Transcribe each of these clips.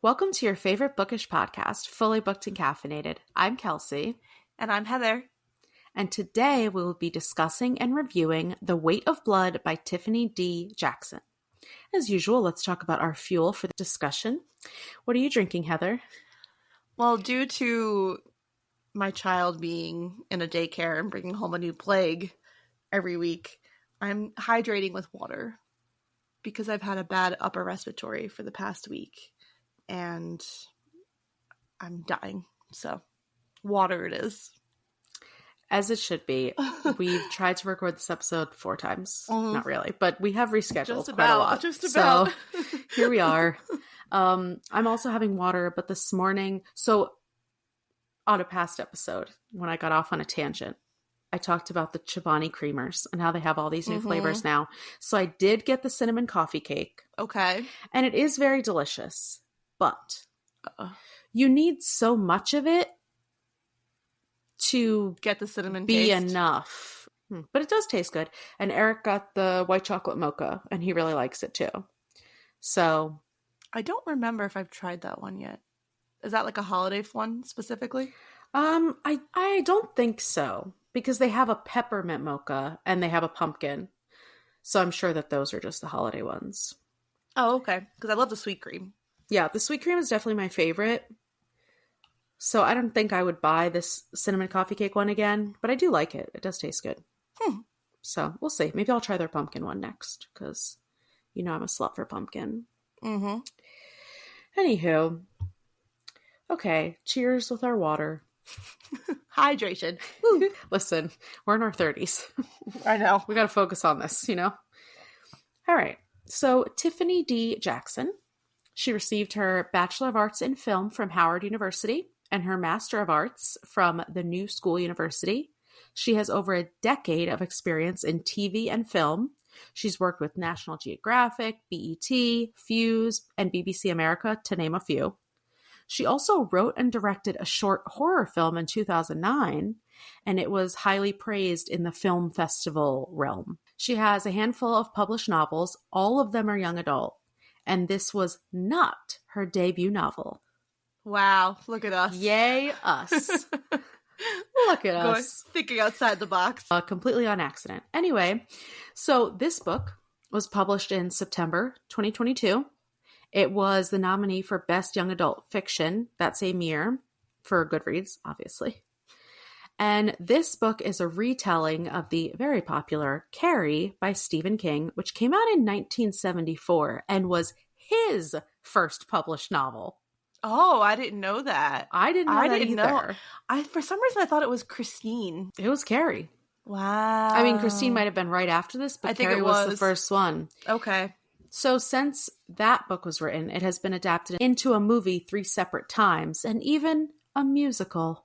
Welcome to your favorite bookish podcast, Fully Booked and Caffeinated. I'm Kelsey. And I'm Heather. And today we will be discussing and reviewing The Weight of Blood by Tiffany D Jackson. As usual, let's talk about our fuel for the discussion. What are you drinking, Heather? Well, due to my child being in a daycare and bringing home a new plague every week, I'm hydrating with water because I've had a bad upper respiratory for the past week and I'm dying. So, water it is. As it should be. We've tried to record this episode 4 times. Not really, but we have rescheduled quite a lot. Just about. So here we are. I'm also having water, but this morning, so on a past episode, when I got off on a tangent, I talked about the Chobani creamers and how they have all these new flavors now. So I did get the cinnamon coffee cake. Okay. And it is very delicious, but you need so much of it to get the cinnamon be taste. Enough. But it does taste good. And Eric got the white chocolate mocha, and he really likes it too. So I don't remember if I've tried that one yet. Is that like a holiday one specifically? I don't think so, because they have a peppermint mocha and they have a pumpkin. So I'm sure that those are just the holiday ones. Oh, okay. Because I love the sweet cream. Yeah, the sweet cream is definitely my favorite. So I don't think I would buy this cinnamon coffee cake one again, but I do like it. It does taste good. So we'll see. Maybe I'll try their pumpkin one next, because you know I'm a slut for pumpkin. Anywho. Okay, cheers with our water. Hydration. Listen, we're in our 30s. I know. We got to focus on this, you know? All right. So Tiffany D Jackson, she received her Bachelor of Arts in Film from Howard University and her Master of Arts from the New School University. She has over a decade of experience in TV and film. She's worked with National Geographic, BET, Fuse, and BBC America, to name a few. She also wrote and directed a short horror film in 2009, and it was highly praised in the film festival realm. She has a handful of published novels. All of them are young adult, and this was not her debut novel. Wow, look at us. Yay, us. Look at us. Thinking outside the box. Completely on accident. Anyway, so this book was published in September 2022. It was the nominee for Best Young Adult Fiction that same year for Goodreads, obviously. And this book is a retelling of the very popular Carrie by Stephen King, which came out in 1974 and was his first published novel. Oh, I didn't know that. I didn't know that either. For some reason, I thought it was Christine. It was Carrie. Wow. I mean, Christine might have been right after this, but Carrie was the first one. Okay. So since that book was written, it has been adapted into a movie 3 separate times, and even a musical.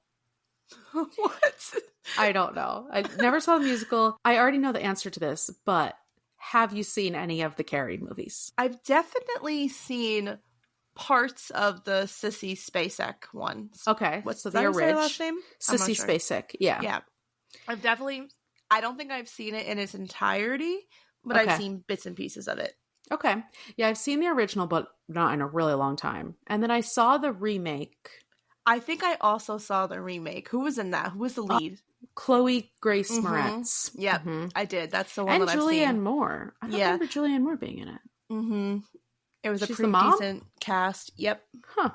What? I don't know. I never saw the musical. I already know the answer to this, but have you seen any of the Carrie movies? I've definitely seen parts of the Sissy Spacek one. Okay. What's so the last name? Sissy Spacek. Yeah. Yeah. I don't think I've seen it in its entirety, but Okay. I've seen bits and pieces of it. Okay. Yeah, I've seen the original, but not in a really long time. And then I saw the remake. I think I also saw the remake. Who was in that? Who was the lead? Chloe Grace Moretz. Yep, I did. That's the one and that I've seen. And Julianne Moore. I don't remember Julianne Moore being in it. It was a She's pretty decent cast. Yep. Huh.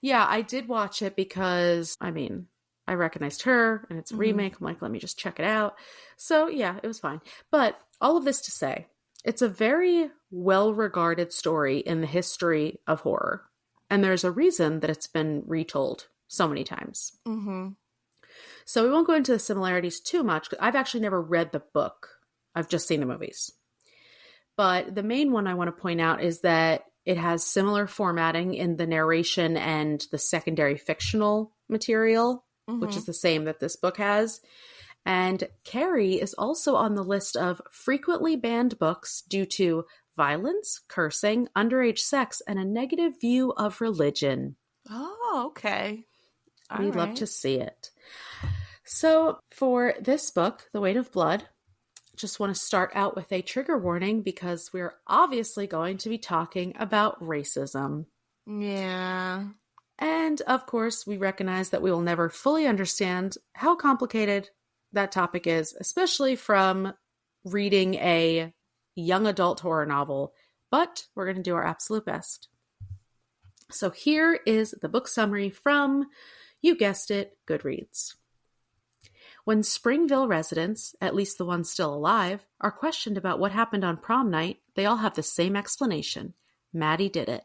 Yeah, I did watch it because, I mean, I recognized her and it's a remake. I'm like, let me just check it out. So yeah, it was fine. But all of this to say, it's a very well-regarded story in the history of horror. And there's a reason that it's been retold so many times. So we won't go into the similarities too much. I've actually never read the book. I've just seen the movies. But the main one I want to point out is that it has similar formatting in the narration and the secondary fictional material, which is the same that this book has. And Carrie is also on the list of frequently banned books due to violence, cursing, underage sex, and a negative view of religion. Oh, okay. We'd love to see it. So for this book, The Weight of Blood, just want to start out with a trigger warning because we're obviously going to be talking about racism. Yeah. And of course, we recognize that we will never fully understand how complicated that topic is, especially from reading a young adult horror novel, but we're going to do our absolute best. So here is the book summary from, you guessed it, Goodreads. When Springville residents, at least the ones still alive, are questioned about what happened on prom night, they all have the same explanation. Maddie did it.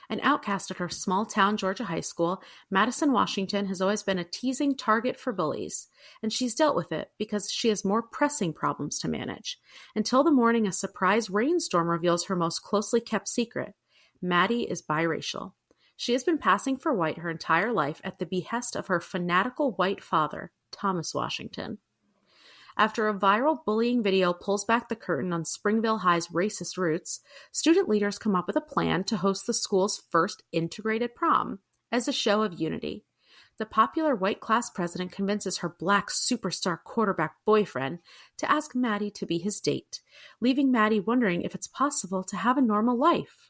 An outcast at her small-town Georgia high school, Madison, Washington has always been a teasing target for bullies, and she's dealt with it because she has more pressing problems to manage. Until the morning a surprise rainstorm reveals her most closely kept secret. Maddie is biracial. She has been passing for white her entire life at the behest of her fanatical white father, Thomas Washington. After a viral bullying video pulls back the curtain on Springville High's racist roots, student leaders come up with a plan to host the school's first integrated prom as a show of unity. The popular white class president convinces her black superstar quarterback boyfriend to ask Maddie to be his date, leaving Maddie wondering if it's possible to have a normal life.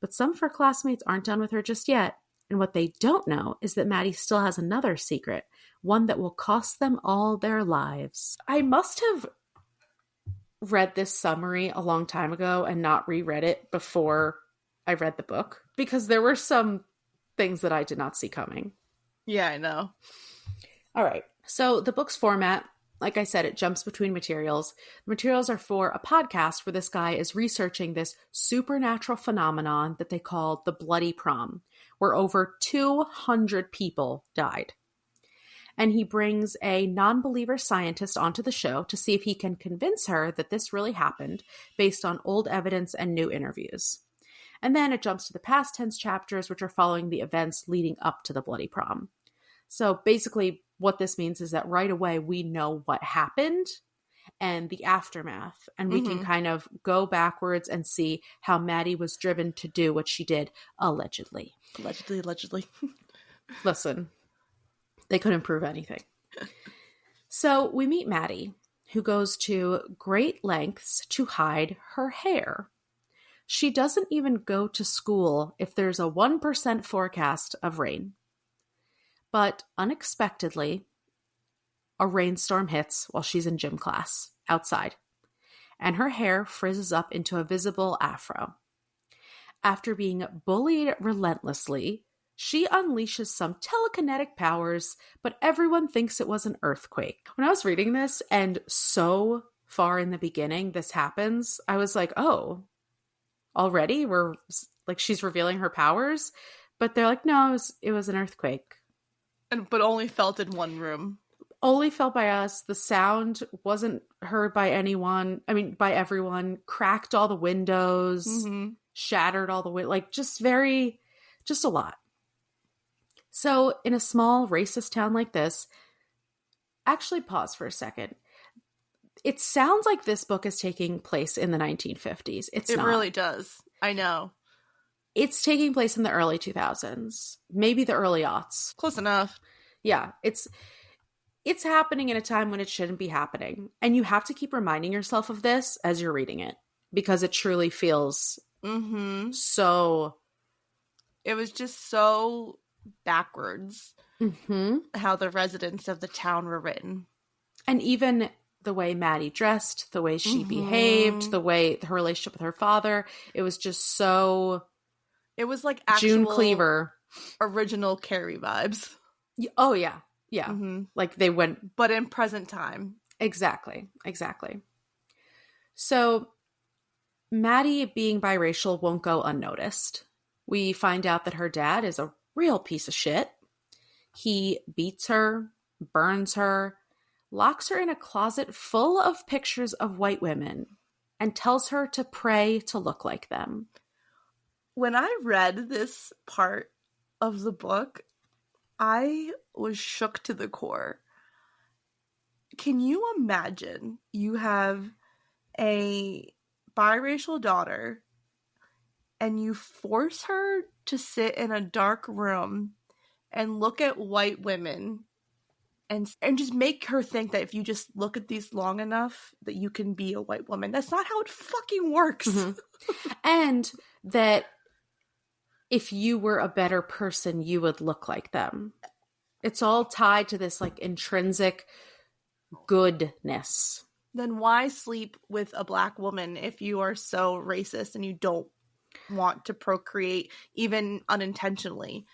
But some of her classmates aren't done with her just yet, and what they don't know is that Maddie still has another secret, one that will cost them all their lives. I must have read this summary a long time ago and not reread it before I read the book, because there were some things that I did not see coming. Yeah, I know. All right. So the book's format, like I said, it jumps between materials. The materials are for a podcast where this guy is researching this supernatural phenomenon that they call the Bloody Prom, where over 200 people died. And he brings a non-believer scientist onto the show to see if he can convince her that this really happened based on old evidence and new interviews. And then it jumps to the past tense chapters, which are following the events leading up to the Bloody Prom. So basically what this means is that right away we know what happened and the aftermath, and we can kind of go backwards and see how Maddie was driven to do what she did, allegedly. Allegedly. Listen, they couldn't prove anything. So we meet Maddie, who goes to great lengths to hide her hair. She doesn't even go to school if there's a 1% forecast of rain. But unexpectedly, a rainstorm hits while she's in gym class outside, and her hair frizzes up into a visible afro. After being bullied relentlessly, she unleashes some telekinetic powers, but everyone thinks it was an earthquake. When I was reading this, and so far in the beginning this happens, I was like, oh, already? We're like, she's revealing her powers? But they're like, no, it was an earthquake. But only felt in one room. Only felt by us. The sound wasn't heard by anyone. I mean, by everyone. Cracked all the windows. Shattered all the windows. Like, just a lot. So, in a small racist town like this, actually pause for a second. It sounds like this book is taking place in the 1950s. It's not. It really does. I know. It's taking place in the early 2000s. Maybe the early aughts. Close enough. Yeah. It's happening in a time when it shouldn't be happening. And you have to keep reminding yourself of this as you're reading it. Because it truly feels so... It was just so backwards how the residents of the town were written. And even the way Maddie dressed, the way she behaved, the way her relationship with her father, it was just so... It was like actual June Cleaver. Original Carrie vibes. Oh, yeah. Yeah. Like they went... But in present time. Exactly. So Maddie being biracial won't go unnoticed. We find out that her dad is a real piece of shit. He beats her, burns her, locks her in a closet full of pictures of white women, and tells her to pray to look like them. When I read this part of the book, I was shook to the core. Can you imagine you have a biracial daughter and you force her to sit in a dark room and look at white women and just make her think that if you just look at these long enough that you can be a white woman? That's not how it fucking works. And that if you were a better person, you would look like them. It's all tied to this like intrinsic goodness. Then why sleep with a Black woman if you are so racist and you don't want to procreate, even unintentionally?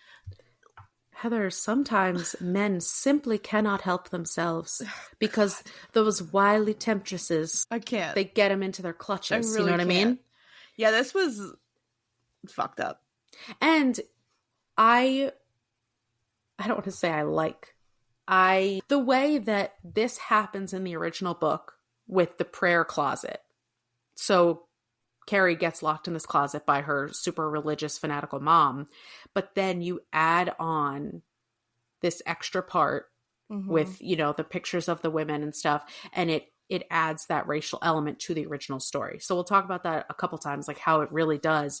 Heather, sometimes men simply cannot help themselves because those wily temptresses, I can't. They get them into their clutches. Really, you know what I mean? Yeah, this was fucked up. And I don't want to say the way that this happens in the original book with the prayer closet. So Carrie gets locked in this closet by her super religious, fanatical mom. But then you add on this extra part with, the pictures of the women and stuff. And it adds that racial element to the original story. So we'll talk about that a couple times, like how it really does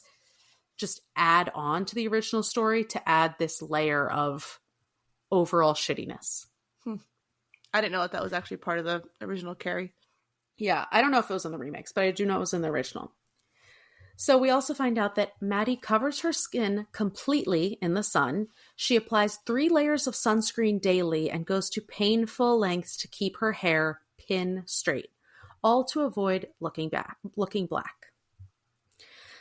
just add on to the original story to add this layer of overall shittiness. I didn't know that was actually part of the original Carrie. Yeah, I don't know if it was in the remakes, but I do know it was in the original. So we also find out that Maddie covers her skin completely in the sun. She applies 3 layers of sunscreen daily and goes to painful lengths to keep her hair pin straight, all to avoid looking black.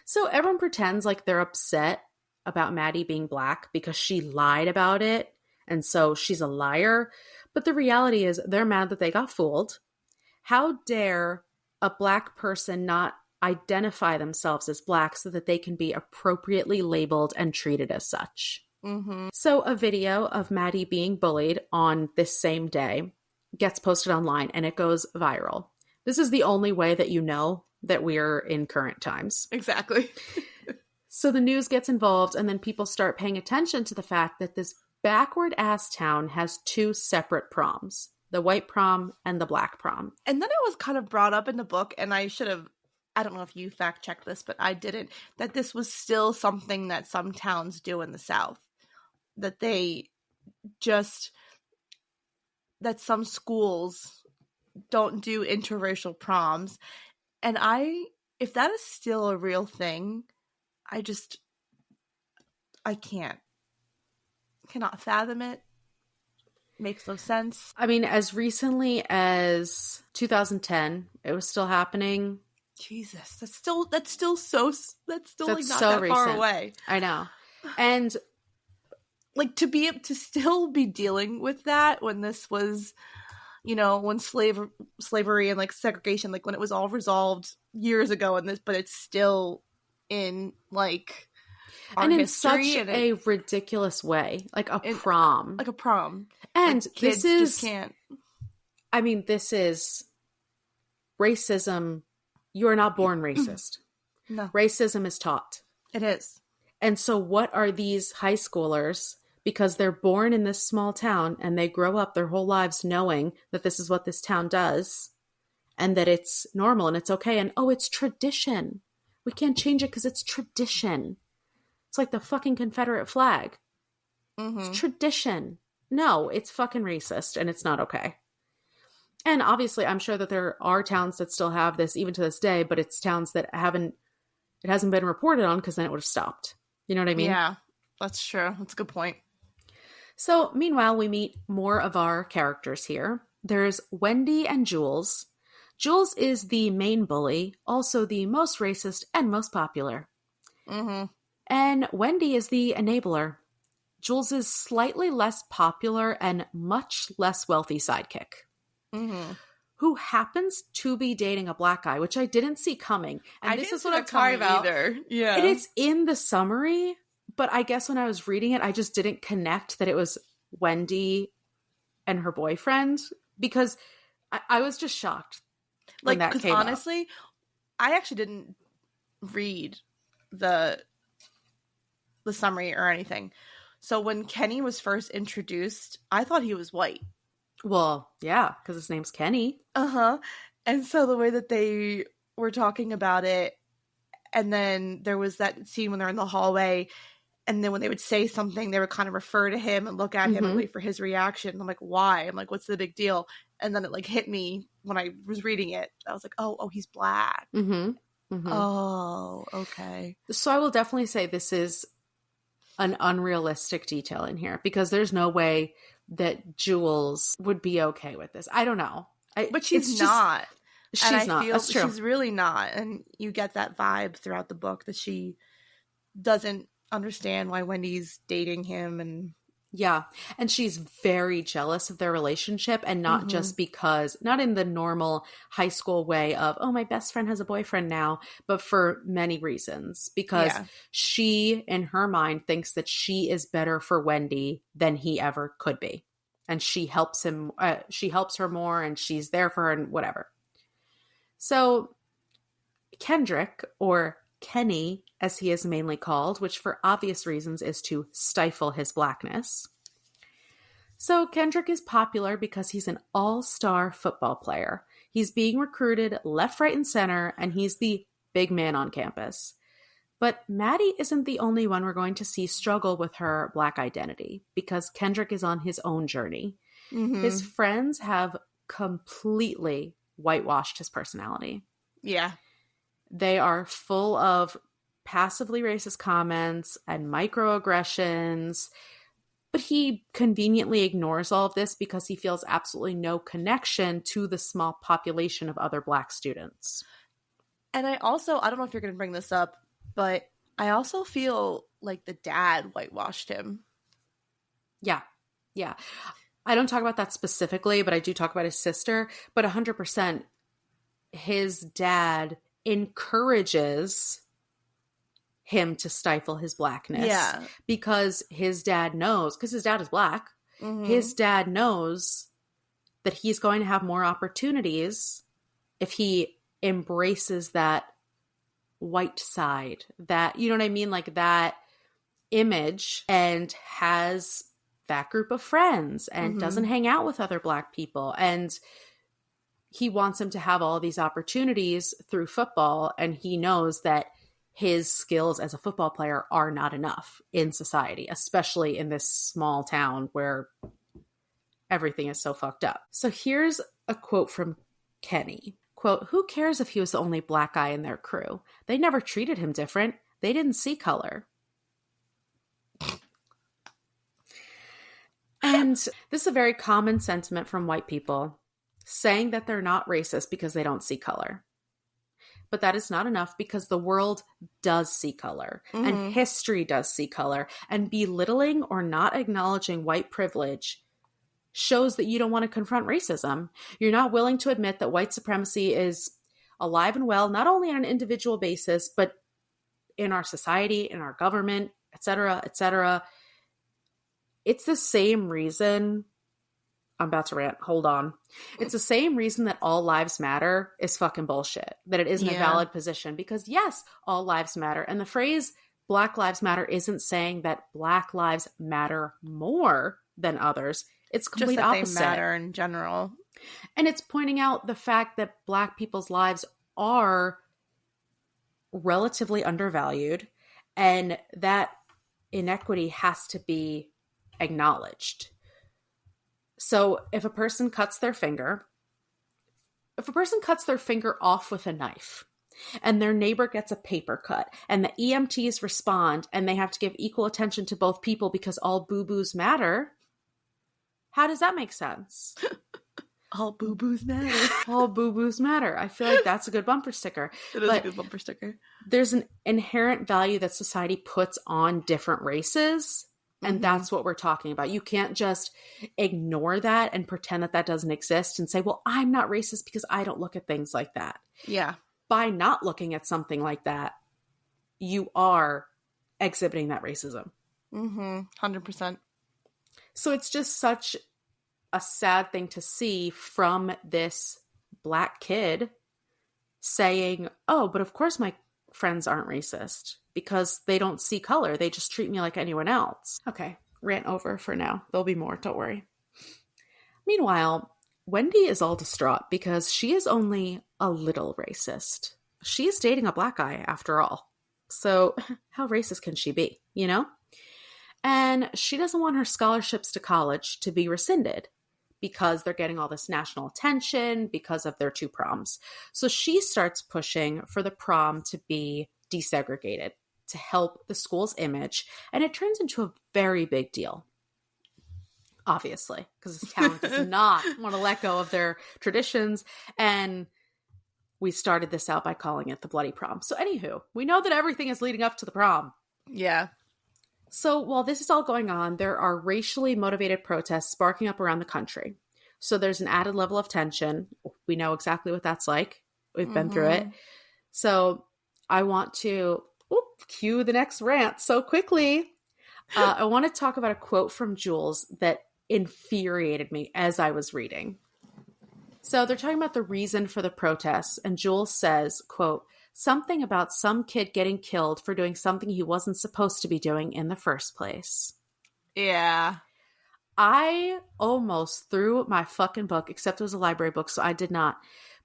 So everyone pretends like they're upset about Maddie being Black because she lied about it, and so she's a liar. But the reality is they're mad that they got fooled. How dare a Black person not identify themselves as Black so that they can be appropriately labeled and treated as such? So a video of Maddie being bullied on this same day gets posted online and it goes viral. This is the only way that you know that we're in current times. Exactly. So the news gets involved and then people start paying attention to the fact that this backward ass town has 2 separate proms, the white prom and the Black prom. And then it was kind of brought up in the book, and I don't know if you fact checked this, but I didn't, that this was still something that some towns do in the South. That that some schools don't do interracial proms. And if that is still a real thing, I cannot fathom it. Makes no sense. I mean, as recently as 2010, it was still happening. Jesus, that's still like not so that recent. far away. I know. And like to still be dealing with that when this was, when slavery and like segregation, like when it was all resolved years ago, but it's still in like our and in history, such a ridiculous way, like a prom. And like, kids just can't. I mean, this is racism. You are not born racist. No. Racism is taught. It is. And so what are these high schoolers, because they're born in this small town and they grow up their whole lives knowing that this is what this town does and that it's normal and it's okay. And it's tradition. We can't change it because it's tradition. It's like the fucking Confederate flag. It's tradition. No, it's fucking racist and it's not okay. And obviously, I'm sure that there are towns that still have this even to this day, but it's towns that it hasn't been reported on because then it would have stopped. You know what I mean? Yeah, that's true. That's a good point. So meanwhile, we meet more of our characters here. There's Wendy and Jules. Jules is the main bully, also the most racist and most popular. And Wendy is the enabler. Jules is slightly less popular and much less wealthy sidekick. Who happens to be dating a Black guy, which I didn't see coming. And this is what I'm talking about. Either. Yeah. It is in the summary, but I guess when I was reading it, I just didn't connect that it was Wendy and her boyfriend, because I was just shocked when that came honestly, up. I actually didn't read the summary or anything. So when Kenny was first introduced, I thought he was white. Well, yeah, because his name's Kenny. And so the way that they were talking about it, and then there was that scene when they're in the hallway, and then when they would say something, they would kind of refer to him and look at him and wait for his reaction. I'm like, why? I'm like, what's the big deal? And then it like hit me when I was reading it. I was like, oh, he's Black. Oh, okay. So I will definitely say this is an unrealistic detail in here because there's no way that Jules would be okay with this. I don't know. But she's not. She's not. That's true. She's really not. And you get that vibe throughout the book that she doesn't understand why Wendy's dating him. And yeah. And she's very jealous of their relationship, and not just because, not in the normal high school way of, oh, my best friend has a boyfriend now, but for many reasons. Because she, in her mind, thinks that she is better for Wendy than he ever could be. And she helps him, she helps her more, and she's there for her and whatever. So Kendrick, or Kenny, as he is mainly called, which for obvious reasons is to stifle his blackness. So Kendrick is popular because he's an all-star football player. He's being recruited left, right, and center, and he's the big man on campus. But Maddie isn't the only one we're going to see struggle with her Black identity, because Kendrick is on his own journey. His friends have completely whitewashed his personality. Yeah. They are full of passively racist comments and microaggressions, but he conveniently ignores all of this because he feels absolutely no connection to the small population of other Black students. And I don't know if you're going to bring this up, but I also feel like the dad whitewashed him. Yeah. Yeah. I don't talk about that specifically, but I do talk about his sister. But 100%, his dad encourages him to stifle his blackness. Yeah. Because his dad knows, because his dad is Black, his dad knows that he's going to have more opportunities if he embraces that white side, that, you know what I mean? Like that image, and has that group of friends and doesn't hang out with other Black people. And he wants him to have all these opportunities through football. And he knows that his skills as a football player are not enough in society, especially in this small town where everything is so fucked up. So here's a quote from Kenny. Quote, "Who cares if he was the only Black guy in their crew? They never treated him different. They didn't see color." And this is a very common sentiment from white people, saying that they're not racist because they don't see color. But that is not enough, because the world does see color, and history does see color, and belittling or not acknowledging white privilege shows that you don't want to confront racism. You're not willing to admit that white supremacy is alive and well, not only on an individual basis, but in our society, in our government, et cetera, et cetera. It's the same reason, I'm about to rant, hold on. It's the same reason that all lives matter is fucking bullshit, that it isn't a valid position, because yes, all lives matter. And the phrase Black Lives Matter isn't saying that Black lives matter more than others. It's complete just that opposite. They matter in general. And it's pointing out the fact that Black people's lives are relatively undervalued, and that inequity has to be acknowledged. So if a person cuts their finger off with a knife, and their neighbor gets a paper cut, and the EMTs respond, and they have to give equal attention to both people because all boo-boos matter, how does that make sense? All boo-boos matter. All boo-boos matter. I feel like that's a good bumper sticker. It is a good bumper sticker. There's an inherent value that society puts on different races, and that's what we're talking about. You can't just ignore that and pretend that that doesn't exist and say, well, I'm not racist because I don't look at things like that. Yeah. By not looking at something like that, you are exhibiting that racism. 100%. So it's just such a sad thing to see from this Black kid saying, oh, but of course my friends aren't racist because they don't see color. They just treat me like anyone else. Okay, rant over for now. There'll be more, don't worry. Meanwhile, Wendy is all distraught because she is only a little racist. She is dating a Black guy after all. So how racist can she be, you know? And she doesn't want her scholarships to college to be rescinded because they're getting all this national attention because of their 2 proms. So she starts pushing for the prom to be desegregated. to help the school's image, and it turns into a very big deal. Obviously, because this town does not want to let go of their traditions, and we started this out by calling it the Bloody Prom. So anywho, we know that everything is leading up to the prom. Yeah. So while this is all going on, there are racially motivated protests sparking up around the country. So there's an added level of tension. We know exactly what that's like. We've been through it. So I want to cue the next rant so quickly. I want to talk about a quote from Jules that infuriated me as I was reading. So they're talking about the reason for the protests, and Jules says, quote, something about some kid getting killed for doing something he wasn't supposed to be doing in the first place. Yeah. I almost threw my fucking book, except it was a library book, so I did not.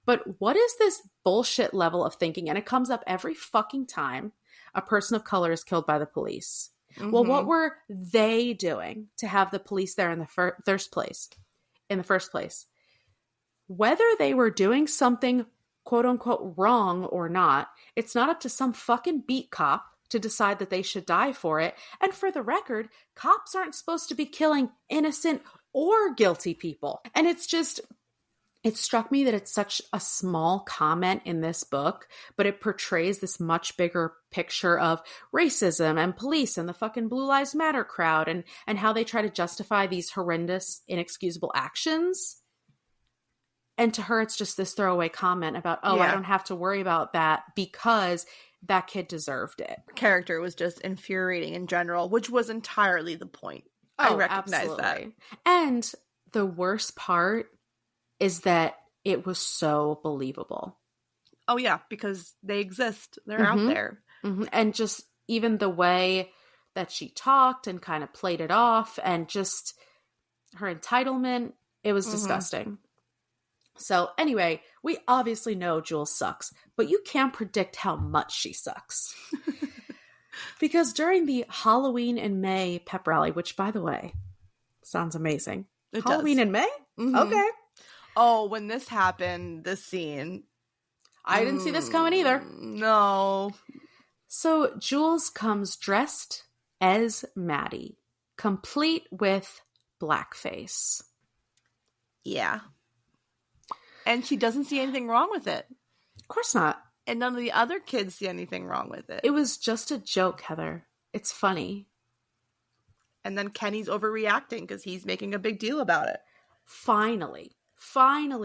But what is this bullshit level of thinking? And it comes up every fucking time a person of color is killed by the police. Well, what were they doing to have the police there in the first place? Whether they were doing something quote unquote wrong or not, it's not up to some fucking beat cop to decide that they should die for it. And for the record, cops aren't supposed to be killing innocent or guilty people. And it's just, it struck me that it's such a small comment in this book, but it portrays this much bigger picture of racism and police and the fucking Blue Lives Matter crowd and how they try to justify these horrendous, inexcusable actions. And to her, it's just this throwaway comment about, I don't have to worry about that because that kid deserved it. Character was just infuriating in general, which was entirely the point. I recognize that. And the worst part is that it was so believable. Oh, yeah, because they exist. They're out there. And just even the way that she talked and kind of played it off and just her entitlement, it was disgusting. So anyway, we obviously know Jules sucks, but you can't predict how much she sucks. Because during the Halloween in May pep rally, which by the way, sounds amazing. Halloween in May? Okay. Oh, when this happened, this scene. I didn't see this coming either. No. So Jules comes dressed as Maddie, complete with blackface. Yeah. And she doesn't see anything wrong with it. Of course not. And none of the other kids see anything wrong with it. It was just a joke, Heather. It's funny. And then Kenny's overreacting because he's making a big deal about it. Finally,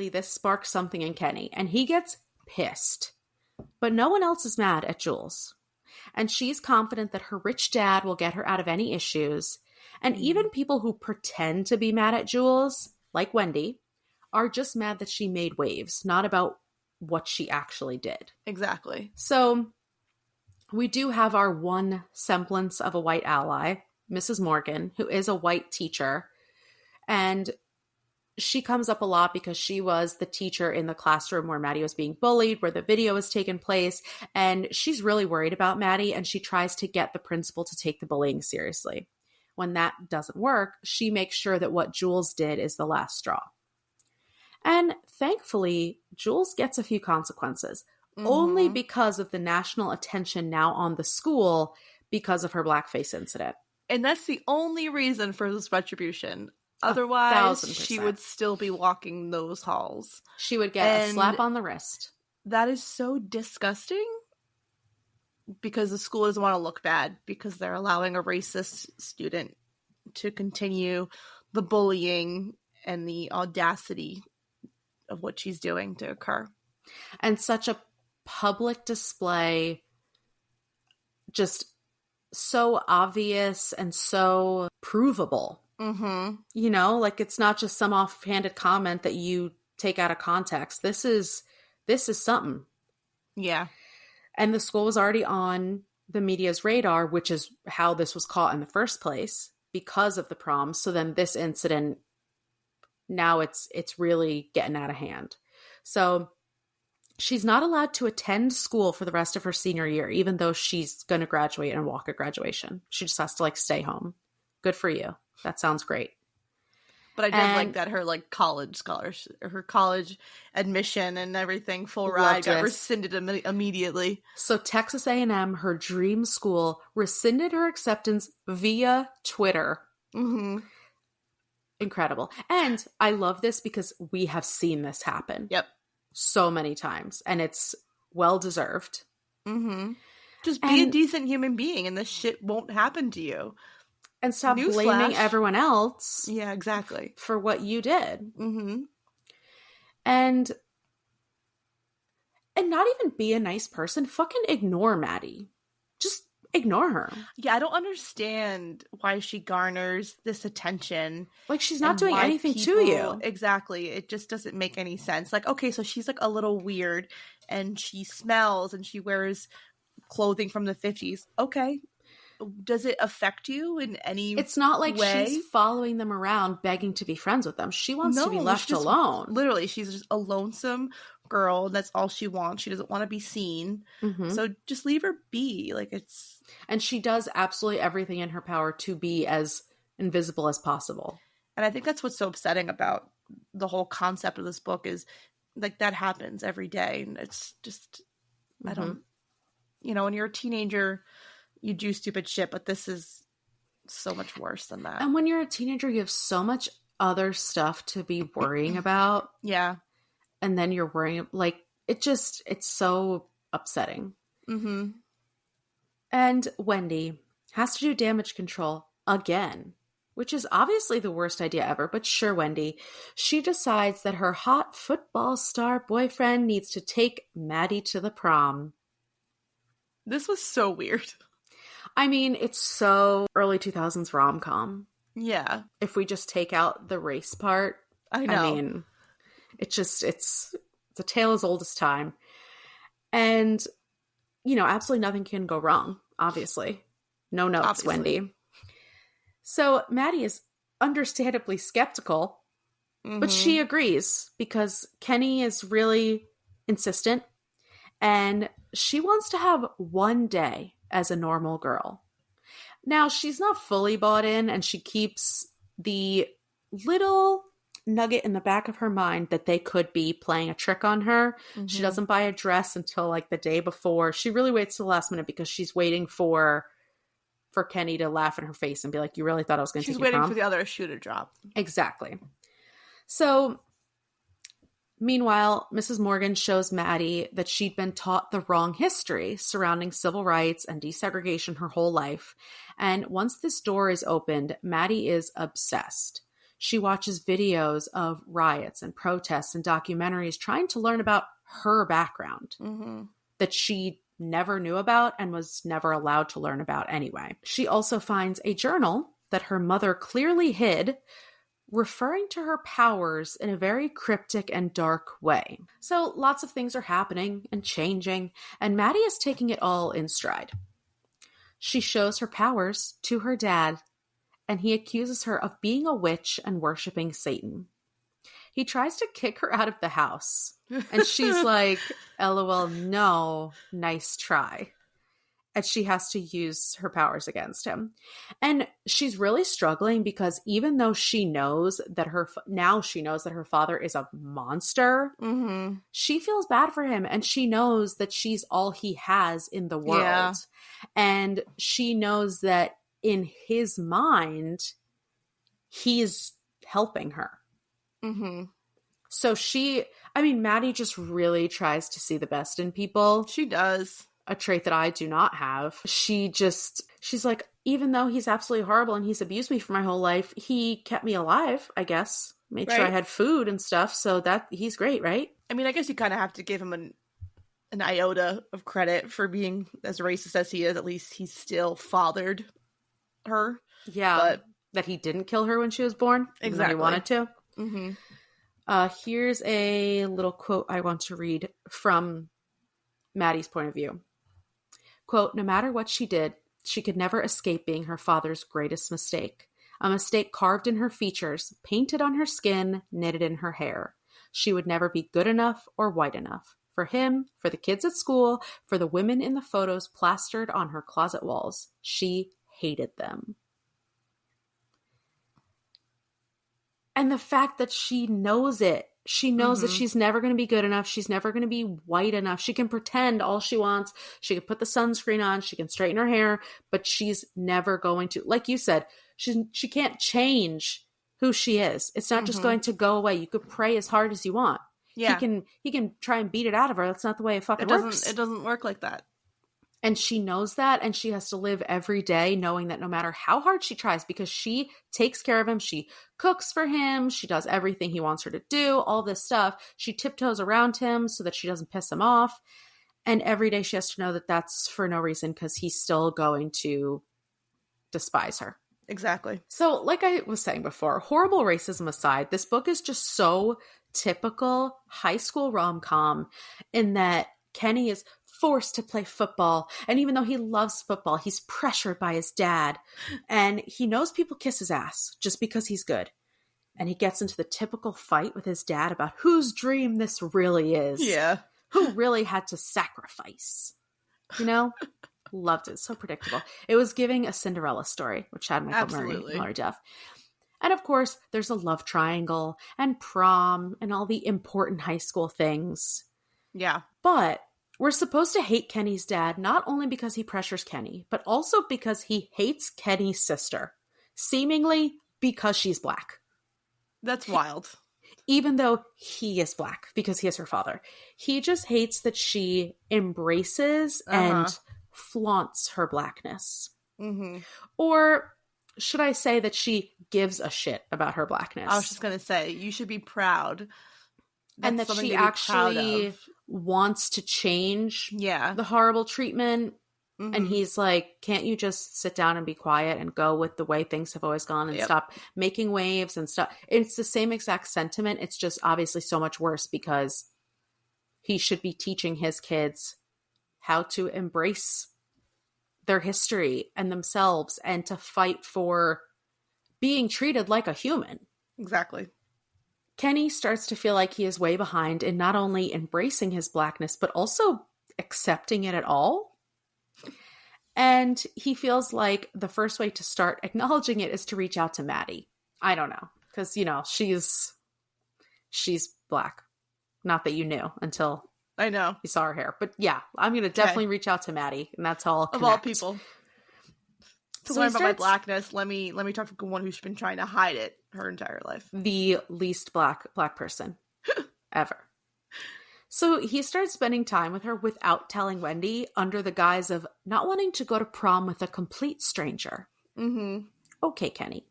this sparks something in Kenny, and he gets pissed. But no one else is mad at Jules. And she's confident that her rich dad will get her out of any issues. And even people who pretend to be mad at Jules, like Wendy, are just mad that she made waves, not about what she actually did. Exactly. So we do have our one semblance of a white ally, Mrs. Morgan, who is a white teacher. And she comes up a lot because she was the teacher in the classroom where Maddie was being bullied, where the video was taking place. And she's really worried about Maddie, and she tries to get the principal to take the bullying seriously. When that doesn't work, she makes sure that what Jules did is the last straw. And thankfully, Jules gets a few consequences, only because of the national attention now on the school because of her blackface incident. And that's the only reason for this retribution. Otherwise, 1,000%. she would still be walking those halls. She would get a slap on the wrist. That is so disgusting because the school doesn't want to look bad because they're allowing a racist student to continue the bullying and the audacity of what she's doing to occur. And such a public display, just so obvious and so provable. You know, like it's not just some offhanded comment that you take out of context. This is something. Yeah. And the school was already on the media's radar, which is how this was caught in the first place because of the prom. So then this incident, now it's really getting out of hand. So she's not allowed to attend school for the rest of her senior year, even though she's going to graduate and walk at graduation. She just has to stay home. Good for you. That sounds great. But I did like that her like college scholarship, her college admission and everything, full ride, got rescinded immediately. So Texas A&M, her dream school, rescinded her acceptance via Twitter. Mm-hmm. Incredible. And I love this because we have seen this happen. Yep. So many times. And it's well deserved. Mm-hmm. Just be a decent human being and this shit won't happen to you. And stop blaming everyone else. Yeah, exactly. For what you did. Mm-hmm. And not even be a nice person. Fucking ignore Maddie. Just ignore her. Yeah, I don't understand why she garners this attention. Like, she's not doing anything to you. Exactly. It just doesn't make any sense. Like, okay, so she's like a little weird and she smells and she wears clothing from the 50s. Okay. Does it affect you in any way? It's not like she's following them around begging to be friends with them. She wants to be left alone. Literally, she's just a lonesome girl. That's all she wants. She doesn't want to be seen. Mm-hmm. So just leave her be. Like, it's... And she does absolutely everything in her power to be as invisible as possible. And I think that's what's so upsetting about the whole concept of this book is, like, that happens every day. And it's just... Mm-hmm. I don't... You know, when you're a teenager... You do stupid shit, but this is so much worse than that. And when you're a teenager, you have so much other stuff to be worrying about. Yeah. And then you're worrying, like, it's so upsetting. Mm-hmm. And Wendy has to do damage control again, which is obviously the worst idea ever, but sure, Wendy. She decides that her hot football star boyfriend needs to take Maddie to the prom. This was so weird. I mean, it's so early 2000s rom-com. Yeah. If we just take out the race part. I know. I mean, it's a tale as old as time. And, you know, absolutely nothing can go wrong, obviously. No notes, obviously. Wendy. So Maddie is understandably skeptical, but she agrees because Kenny is really insistent and she wants to have one day as a normal girl. Now, she's not fully bought in, and she keeps the little nugget in the back of her mind that they could be playing a trick on her. Mm-hmm. She doesn't buy a dress until like the day before. She really waits till the last minute because she's waiting for Kenny to laugh in her face and be like, you really thought I was going to take you prom? She's waiting for the other shoe to drop. Exactly. So... Meanwhile, Mrs. Morgan shows Maddie that she'd been taught the wrong history surrounding civil rights and desegregation her whole life. And once this door is opened, Maddie is obsessed. She watches videos of riots and protests and documentaries trying to learn about her background that she never knew about and was never allowed to learn about anyway. She also finds a journal that her mother clearly hid, referring to her powers in a very cryptic and dark way. So lots of things are happening and changing, and Maddie is taking it all in stride. She shows her powers to her dad, and he accuses her of being a witch and worshiping Satan. He tries to kick her out of the house, and she's like, LOL, no, nice try. And she has to use her powers against him. And she's really struggling because even though she knows that her father is a monster, she feels bad for him. And she knows that she's all he has in the world. Yeah. And she knows that in his mind, he is helping her. So Maddie just really tries to see the best in people. She does. A trait that I do not have. She's like, even though he's absolutely horrible and he's abused me for my whole life, he kept me alive, I guess. Made sure I had food and stuff, so that he's great, right? I mean, I guess you kind of have to give him an iota of credit for being as racist as he is. At least he still fathered her. Yeah, but that he didn't kill her when she was born. Exactly. He wanted to. Here's a little quote I want to read from Maddie's point of view. Quote, no matter what she did, she could never escape being her father's greatest mistake. A mistake carved in her features, painted on her skin, knitted in her hair. She would never be good enough or white enough. For him, for the kids at school, for the women in the photos plastered on her closet walls. She hated them. And the fact that she knows it. She knows that she's never going to be good enough. She's never going to be white enough. She can pretend all she wants. She can put the sunscreen on. She can straighten her hair, but she's never going to, like you said, she can't change who she is. It's not just going to go away. You could pray as hard as you want. Yeah. He can try and beat it out of her. That's not the way it fucking works. It doesn't work like that. And she knows that, and she has to live every day knowing that no matter how hard she tries, because she takes care of him, she cooks for him, she does everything he wants her to do, all this stuff. She tiptoes around him so that she doesn't piss him off. And every day she has to know that that's for no reason, because he's still going to despise her. Exactly. So, like I was saying before, horrible racism aside, this book is just so typical high school rom-com in that Kenny is forced to play football, and even though he loves football, he's pressured by his dad, and he knows people kiss his ass just because he's good, and he gets into the typical fight with his dad about whose dream this really is. Yeah. Who really had to sacrifice, you know? Loved it. So predictable. It was giving a Cinderella story with Chad Michael Murray and Hilary Duff. And of course, there's a love triangle and prom and all the important high school things. Yeah. But we're supposed to hate Kenny's dad, not only because he pressures Kenny, but also because he hates Kenny's sister, seemingly because she's black. That's wild. Even though he is black, because he is her father. He just hates that she embraces and flaunts her blackness. Or should I say that she gives a shit about her blackness? I was just going to say, you should be proud. And that she actually wants to change the horrible treatment. And he's like, can't you just sit down and be quiet and go with the way things have always gone and stop making waves and stuff? It's the same exact sentiment. It's just obviously so much worse because he should be teaching his kids how to embrace their history and themselves and to fight for being treated like a human. Exactly. Kenny starts to feel like he is way behind in not only embracing his blackness, but also accepting it at all. And he feels like the first way to start acknowledging it is to reach out to Maddie. I don't know. Because, you know, she's black. Not that you knew until I know you saw her hair. But yeah, I'm going to definitely reach out to Maddie. And that's all. Of all people. To learn about my blackness, let me talk to one who's been trying to hide it her entire life. The least black person ever. So he starts spending time with her without telling Wendy, under the guise of not wanting to go to prom with a complete stranger. Okay, Kenny.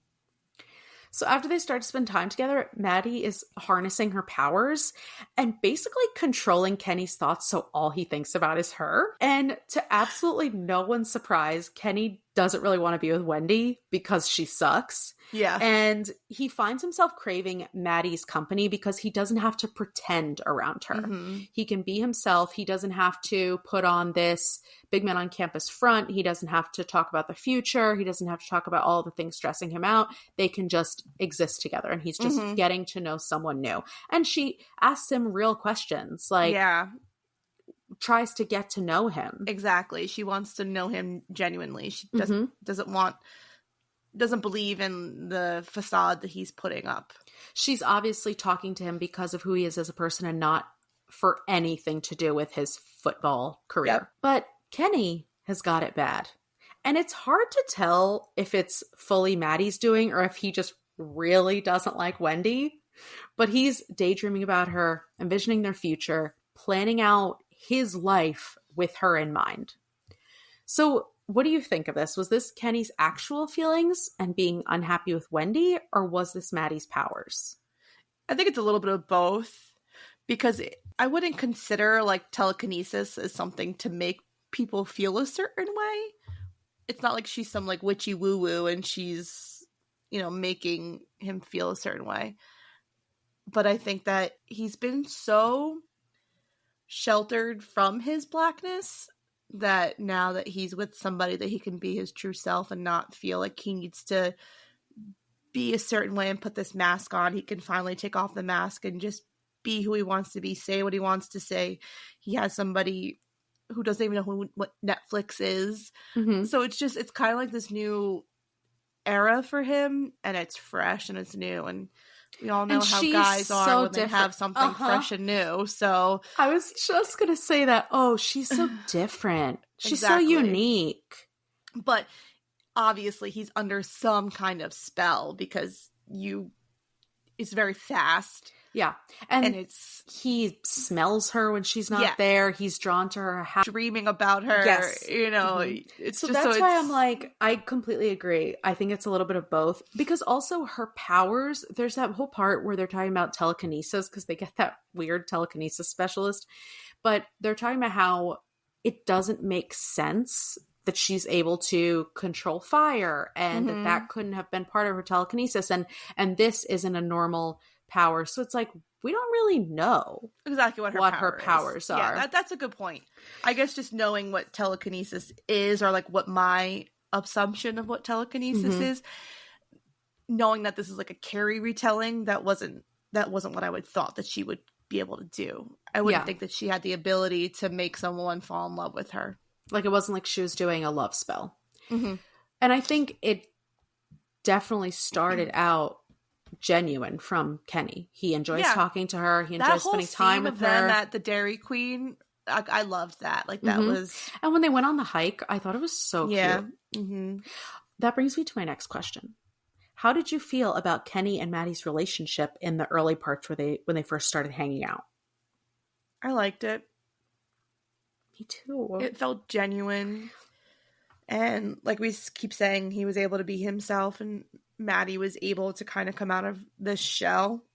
So after they start to spend time together, Maddie is harnessing her powers and basically controlling Kenny's thoughts, so all he thinks about is her. And to absolutely no one's surprise, Kenny doesn't really want to be with Wendy because she sucks. Yeah. And he finds himself craving Maddie's company because he doesn't have to pretend around her. He can be himself. He doesn't have to put on this big man on campus front. He doesn't have to talk about the future. He doesn't have to talk about all the things stressing him out. They can just exist together, and he's just getting to know someone new. And she asks him real questions, like, tries to get to know him. Exactly. She wants to know him genuinely. She doesn't believe in the facade that he's putting up. She's obviously talking to him because of who he is as a person and not for anything to do with his football career. Yep. But Kenny has got it bad. And it's hard to tell if it's fully Maddie's doing or if he just really doesn't like Wendy. But he's daydreaming about her, envisioning their future, planning out his life with her in mind. So what do you think of this? Was this Kenny's actual feelings and being unhappy with Wendy, or was this Maddie's powers? I think it's a little bit of both, because I wouldn't consider like telekinesis as something to make people feel a certain way. It's not like she's some like witchy woo-woo and she's, you know, making him feel a certain way. But I think that he's been so sheltered from his blackness that now that he's with somebody that he can be his true self and not feel like he needs to be a certain way and put this mask on, he can finally take off the mask and just be who he wants to be, say what he wants to say. He has somebody who doesn't even know what Netflix is. So it's kind of like this new era for him, and it's fresh and it's new, and We all know And how she's guys are so when they have different. something fresh and new. So I was just going to say that. Oh, she's so different. She's so Exactly. unique. But obviously he's under some kind of spell because it's very fast. Yeah. And it's he smells her when she's not there. He's drawn to her house. Dreaming about her. Yes. It's so just that's why I'm like, I completely agree. I think it's a little bit of both. Because also her powers, there's that whole part where they're talking about telekinesis because they get that weird telekinesis specialist. But they're talking about how it doesn't make sense that she's able to control fire and that couldn't have been part of her telekinesis. And this isn't a normal power. So it's like, we don't really know exactly what her powers are. Yeah, that's a good point. I guess just knowing what telekinesis is, or like what my assumption of what telekinesis is, knowing that this is like a Carrie retelling, that wasn't what I would thought that she would be able to do. I wouldn't think that she had the ability to make someone fall in love with her. Like, it wasn't like she was doing a love spell. And I think it definitely started out genuine from Kenny. He enjoys talking to her. He enjoys spending time with her. Them at the Dairy Queen, I loved that. Like, that was... And when they went on the hike, I thought it was so cute. That brings me to my next question. How did you feel about Kenny and Maddie's relationship in the early parts when they first started hanging out? I liked it. Me too. It felt genuine. And like we keep saying, he was able to be himself, and Maddie was able to kind of come out of this shell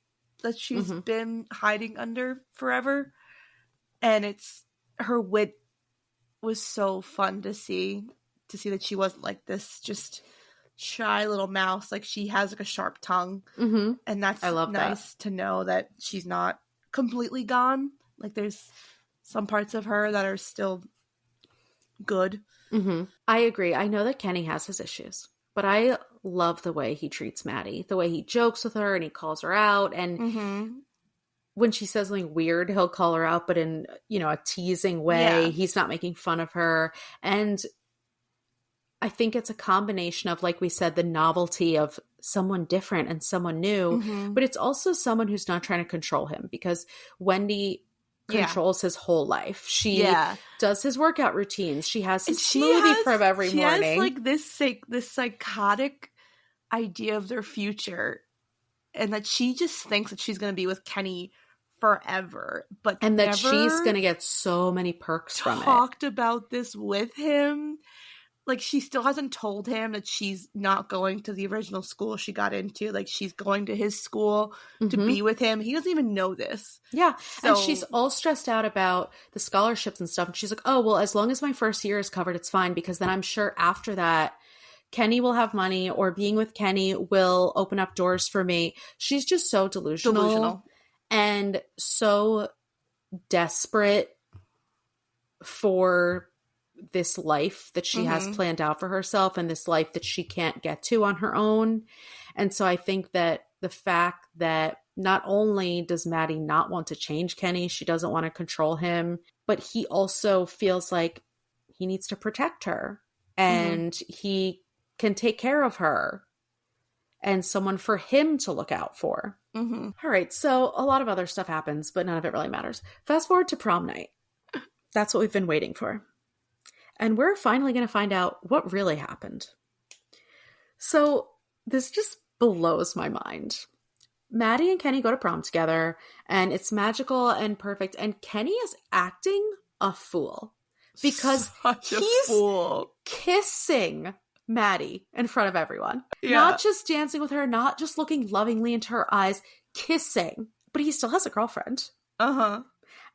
that she's been hiding under forever. And her wit was so fun to see that she wasn't like this just shy little mouse. Like, she has like a sharp tongue. And that's nice to know that she's not completely gone. Like, there's some parts of her that are still good. I agree. I know that Kenny has his issues, but I love the way he treats Maddie, the way he jokes with her and he calls her out. And when she says something weird, he'll call her out, but in, a teasing way. He's not making fun of her. And I think it's a combination of, like we said, the novelty of someone different and someone new, but it's also someone who's not trying to control him, because Wendy controls his whole life. She does his workout routines. She has his smoothie for him every morning. She has like this psychotic idea of their future, and that she just thinks that she's going to be with Kenny forever, and that she's going to get so many perks from it. Talked about this with him. Like, she still hasn't told him that she's not going to the original school she got into. Like, she's going to his school to be with him. He doesn't even know this. Yeah. And she's all stressed out about the scholarships and stuff. And she's like, oh, well, as long as my first year is covered, it's fine. Because then I'm sure after that, Kenny will have money, or being with Kenny will open up doors for me. She's just so delusional. And so desperate for this life that she has planned out for herself, and this life that she can't get to on her own. And so I think that the fact that not only does Maddie not want to change Kenny, she doesn't want to control him, but he also feels like he needs to protect her, and he can take care of her, and someone for him to look out for. All right, so a lot of other stuff happens, but none of it really matters. Fast forward to prom night. That's what we've been waiting for. And we're finally going to find out what really happened. So this just blows my mind. Maddie and Kenny go to prom together, and it's magical and perfect. And Kenny is acting a fool because he's kissing Maddie in front of everyone. Not just dancing with her, not just looking lovingly into her eyes, kissing. But he still has a girlfriend.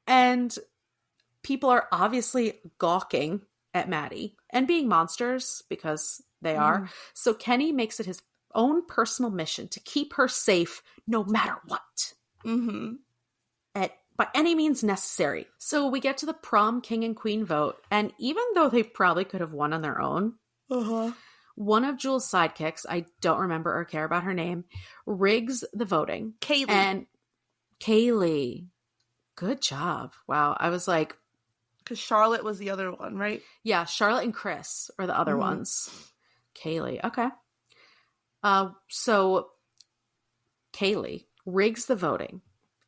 And people are obviously gawking at Maddie and being monsters, because they are. So Kenny makes it his own personal mission to keep her safe no matter what. By any means necessary. So we get to the prom king and queen vote, and even though they probably could have won on their own, one of Jules' sidekicks, I don't remember or care about her name, rigs the voting. Kaylee. And Kaylee. Good job. Wow. I was like, because Charlotte was the other one, right? Yeah, Charlotte and Chris are the other ones. Kaylee. Okay. So Kaylee rigs the voting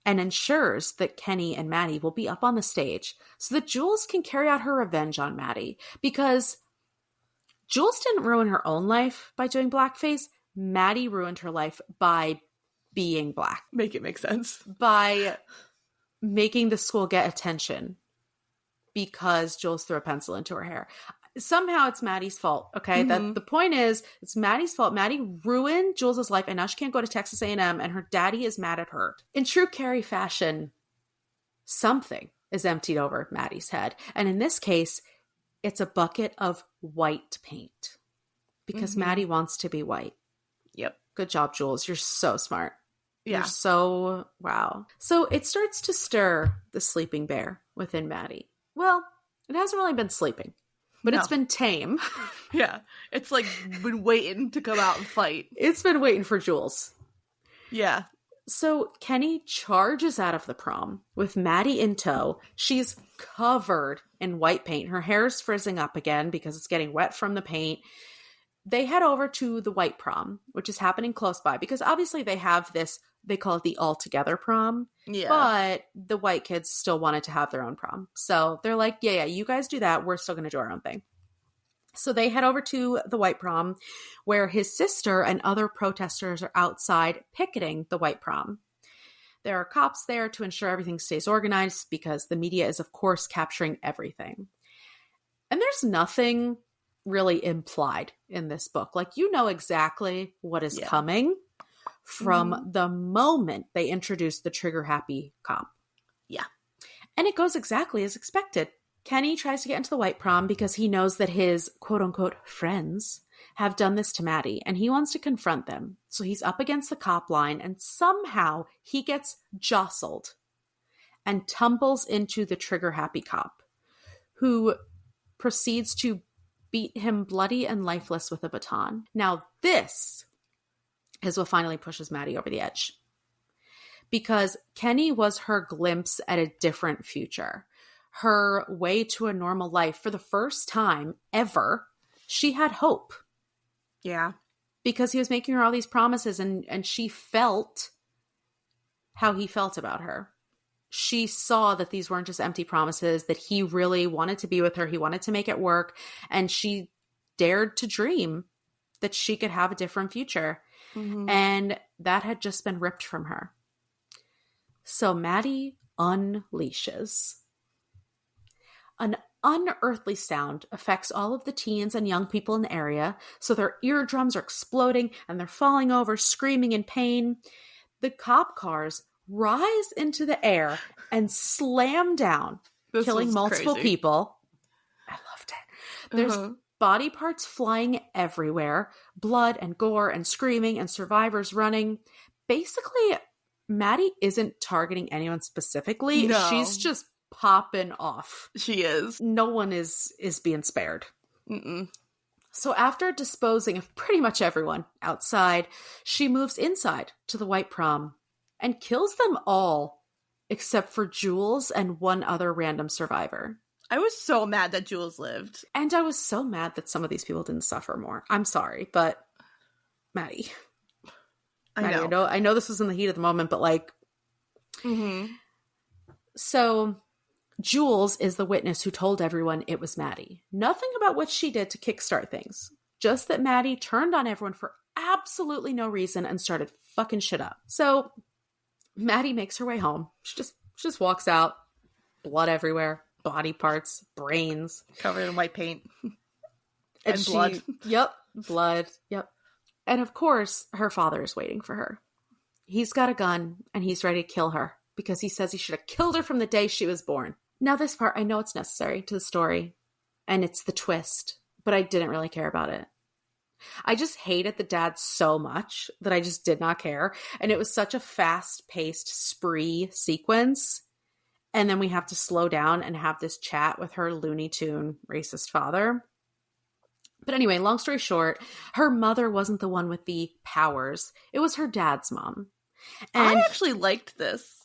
and ensures that Kenny and Maddie will be up on the stage so that Jules can carry out her revenge on Maddie. Because Jules didn't ruin her own life by doing blackface. Maddie ruined her life by being black. Make it make sense. By making the school get attention because Jules threw a pencil into her hair. Somehow it's Maddie's fault, okay? That the point is, it's Maddie's fault. Maddie ruined Jules's life, and now she can't go to Texas A&M, and her daddy is mad at her. In true Carrie fashion, something is emptied over Maddie's head. And in this case, it's a bucket of white paint. Because Maddie wants to be white. Yep. Good job, Jules. You're so smart. Yeah. You're so, wow. So it starts to stir the sleeping bear within Maddie. Well, it hasn't really been sleeping. But it's been tame. Yeah. It's like been waiting to come out and fight. It's been waiting for Jules. Yeah. So Kenny charges out of the prom with Maddie in tow. She's covered in white paint. Her hair's frizzing up again because it's getting wet from the paint. They head over to the white prom, which is happening close by because obviously they have this, they call it the all-together prom. Yeah. But the white kids still wanted to have their own prom. So they're like, yeah, you guys do that. We're still going to do our own thing. So they head over to the white prom where his sister and other protesters are outside picketing the white prom. There are cops there to ensure everything stays organized because the media is, of course, capturing everything. And there's nothing really implied in this book. Like, you know exactly what is coming from the moment they introduce the trigger-happy cop. Yeah. And it goes exactly as expected. Kenny tries to get into the white prom because he knows that his quote-unquote friends have done this to Maddie, and he wants to confront them. So he's up against the cop line, and somehow he gets jostled and tumbles into the trigger-happy cop, who proceeds to beat him bloody and lifeless with a baton. Now this is what finally pushes Maddie over the edge. Because Kenny was her glimpse at a different future. Her way to a normal life. For the first time ever, she had hope. Yeah. Because he was making her all these promises and she felt how he felt about her. She saw that these weren't just empty promises, that he really wanted to be with her. He wanted to make it work. And she dared to dream that she could have a different future. Mm-hmm. And that had just been ripped from her. So Maddie unleashes. An unearthly sound affects all of the teens and young people in the area, so their eardrums are exploding and they're falling over, screaming in pain. The cop cars rise into the air and slam down, killing multiple people. I loved it. There's body parts flying everywhere, blood and gore and screaming and survivors running. Basically, Maddie isn't targeting anyone specifically. No. She's just popping off. She is. No one is being spared. Mm-mm. So after disposing of pretty much everyone outside, she moves inside to the white prom and kills them all except for Jules and one other random survivor. I was so mad that Jules lived. And I was so mad that some of these people didn't suffer more. I'm sorry, but Maddie, I know this was in the heat of the moment, but like, So Jules is the witness who told everyone it was Maddie. Nothing about what she did to kickstart things. Just that Maddie turned on everyone for absolutely no reason and started fucking shit up. So Maddie makes her way home. She just walks out. Blood everywhere. Body parts. Brains. Covered in white paint. and blood. Yep. Blood. Yep. And of course, her father is waiting for her. He's got a gun and he's ready to kill her because he says he should have killed her from the day she was born. Now this part, I know it's necessary to the story and it's the twist, but I didn't really care about it. I just hated the dad so much that I just did not care. And it was such a fast-paced spree sequence. And then we have to slow down and have this chat with her Looney Tune racist father. But anyway, long story short, her mother wasn't the one with the powers. It was her dad's mom. And I actually liked this.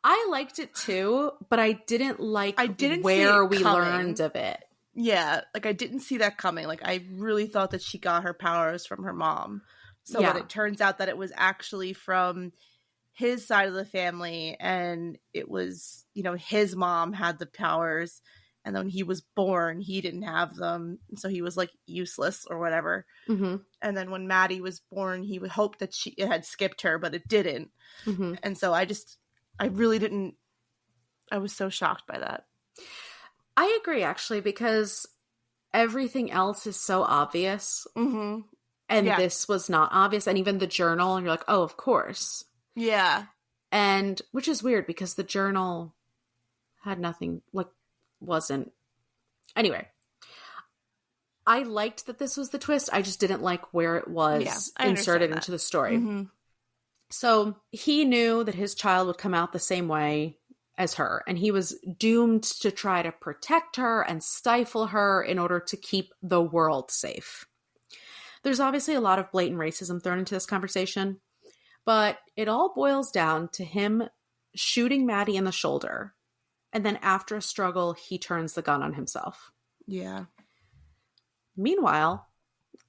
I liked it too, but I didn't like where we learned of it. Yeah, like I didn't see that coming. Like I really thought that she got her powers from her mom. So when it turns out that it was actually from his side of the family, and it was, you know, his mom had the powers, and then when he was born, he didn't have them, so he was like useless or whatever. Mm-hmm. And then when Maddie was born, he would hope that it had skipped her, but it didn't. Mm-hmm. And so I really didn't. I was so shocked by that. I agree, actually, because everything else is so obvious. Mm-hmm. And Yeah. this was not obvious. And even the journal, and you're like, oh, of course. Yeah. And which is weird because the journal had nothing, like, wasn't. Anyway, I liked that this was the twist. I just didn't like where it was inserted into the story. Mm-hmm. So he knew that his child would come out the same way as her, and he was doomed to try to protect her and stifle her in order to keep the world safe. There's obviously a lot of blatant racism thrown into this conversation, but it all boils down to him shooting Maddie in the shoulder, and then after a struggle, he turns the gun on himself. Yeah. Meanwhile,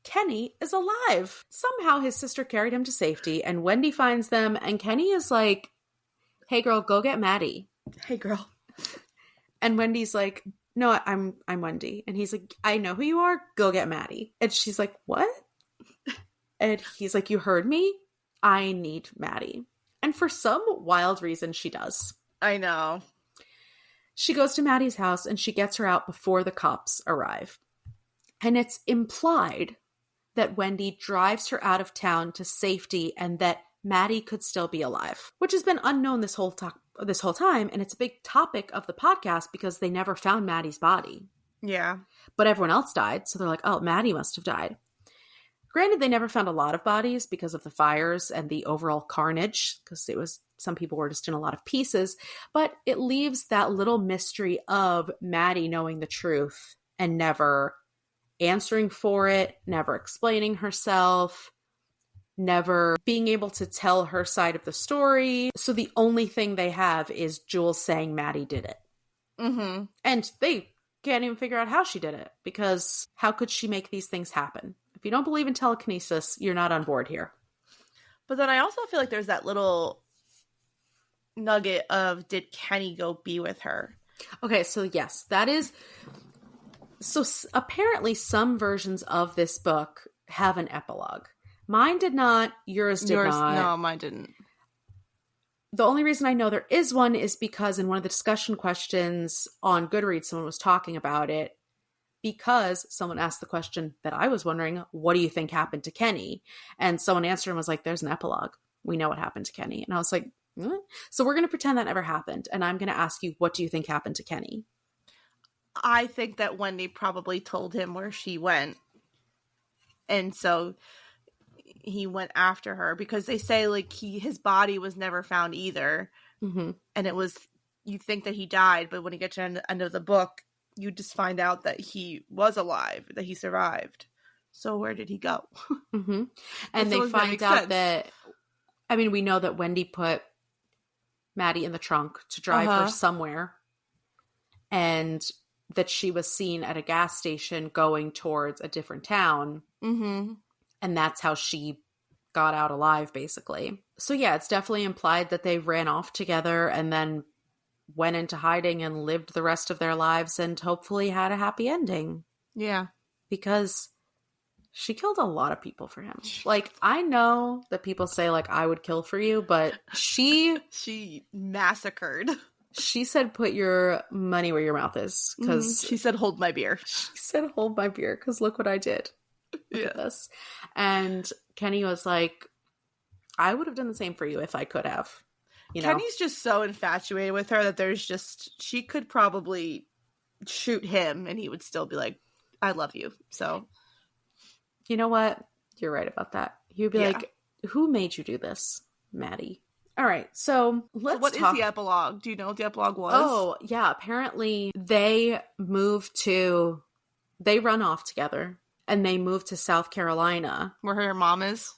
Kenny is alive. Somehow his sister carried him to safety, and Wendy finds them, and Kenny is like, hey girl, go get Maddie. Hey girl. And Wendy's like, no, I'm Wendy. And he's like, I know who you are. Go get Maddie. And she's like, what? And he's like, you heard me? I need Maddie. And for some wild reason, she does. I know. She goes to Maddie's house and she gets her out before the cops arrive. And it's implied that Wendy drives her out of town to safety and that Maddie could still be alive, which has been unknown this whole time. And it's a big topic of the podcast because they never found Maddie's body. Yeah. But everyone else died. So they're like, oh, Maddie must have died. Granted, they never found a lot of bodies because of the fires and the overall carnage, because some people were just in a lot of pieces, but it leaves that little mystery of Maddie knowing the truth and never answering for it, never explaining herself, never being able to tell her side of the story. So the only thing they have is Jules saying Maddie did it. Mm-hmm. And they can't even figure out how she did it, because how could she make these things happen? If you don't believe in telekinesis, you're not on board here. But then I also feel like there's that little nugget of, did Kenny go be with her? Okay, so yes, that is... So apparently some versions of this book have an epilogue. Mine did not. Yours did not. No, mine didn't. The only reason I know there is one is because in one of the discussion questions on Goodreads, someone was talking about it, because someone asked the question that I was wondering, what do you think happened to Kenny? And someone answered and was like, there's an epilogue. We know what happened to Kenny. And I was like, so we're going to pretend that never happened. And I'm going to ask you, what do you think happened to Kenny? I think that Wendy probably told him where she went. And so he went after her, because they say like his body was never found either. Mm-hmm. And it was, you think that he died, but when you get to the end of the book, you just find out that he was alive, that he survived. So where did he go? Mm-hmm. And they find out that, I mean, we know that Wendy put Maddie in the trunk to drive her somewhere, and that she was seen at a gas station going towards a different town. Mm-hmm. And that's how she got out alive, basically. So yeah, it's definitely implied that they ran off together and then went into hiding and lived the rest of their lives and hopefully had a happy ending. Yeah. Because she killed a lot of people for him. Like, I know that people say, like, I would kill for you, but she massacred. She said, put your money where your mouth is. Because she said, hold my beer. She said, hold my beer, because look what I did. Look at this. And Kenny was like, I would have done the same for you if I could have. You know? Kenny's just so infatuated with her that she could probably shoot him and he would still be like, I love you. So, you know what? You're right about that. He'd be like, who made you do this, Maddie? All right, so let's what is the epilogue? Do you know what the epilogue was? Oh, yeah. Apparently they run off together and they move to South Carolina. Where her mom is?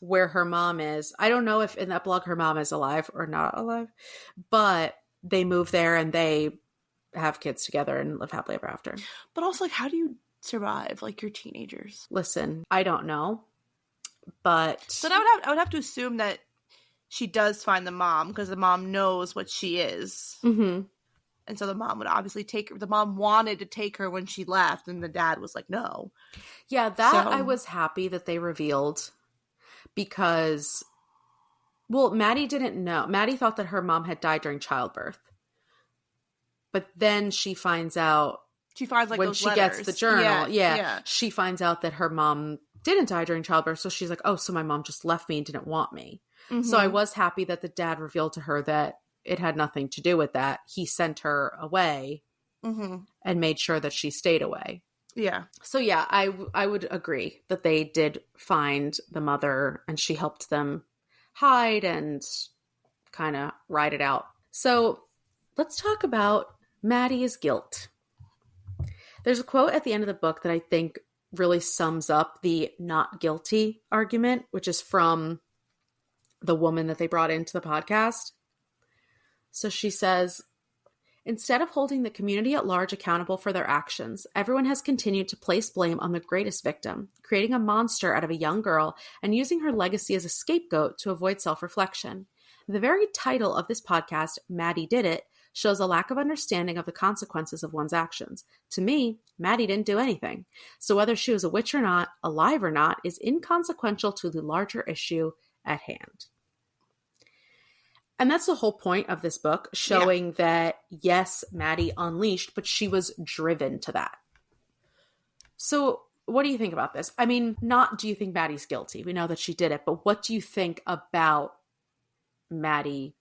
I don't know if in the epilogue her mom is alive or not alive, but they move there and they have kids together and live happily ever after. But also, like, how do you survive? Like, you're teenagers. Listen, I don't know, but... But I would have to assume that she does find the mom because the mom knows what she is. Mm-hmm. And so the mom would obviously take her. The mom wanted to take her when she left, and the dad was like, no. Yeah, that I was happy that they revealed because, well, Maddie didn't know. Maddie thought that her mom had died during childbirth. But then she finds out. She finds, like, when those she letters. gets the journal. Yeah. She finds out that her mom didn't die during childbirth. So she's like, oh, so my mom just left me and didn't want me. Mm-hmm. So I was happy that the dad revealed to her that it had nothing to do with that. He sent her away and made sure that she stayed away. Yeah. So yeah, I would agree that they did find the mother and she helped them hide and kind of ride it out. So let's talk about Maddie's guilt. There's a quote at the end of the book that I think really sums up the not guilty argument, which is from the woman that they brought into the podcast. So she says, instead of holding the community at large accountable for their actions, everyone has continued to place blame on the greatest victim, creating a monster out of a young girl and using her legacy as a scapegoat to avoid self-reflection. The very title of this podcast, Maddie Did It, shows a lack of understanding of the consequences of one's actions. To me, Maddie didn't do anything. So whether she was a witch or not, alive or not, is inconsequential to the larger issue at hand. And that's the whole point of this book, showing that, yes, Maddie unleashed, but she was driven to that. So what do you think about this? I mean, not do you think Maddie's guilty? We know that she did it, but what do you think about Maddie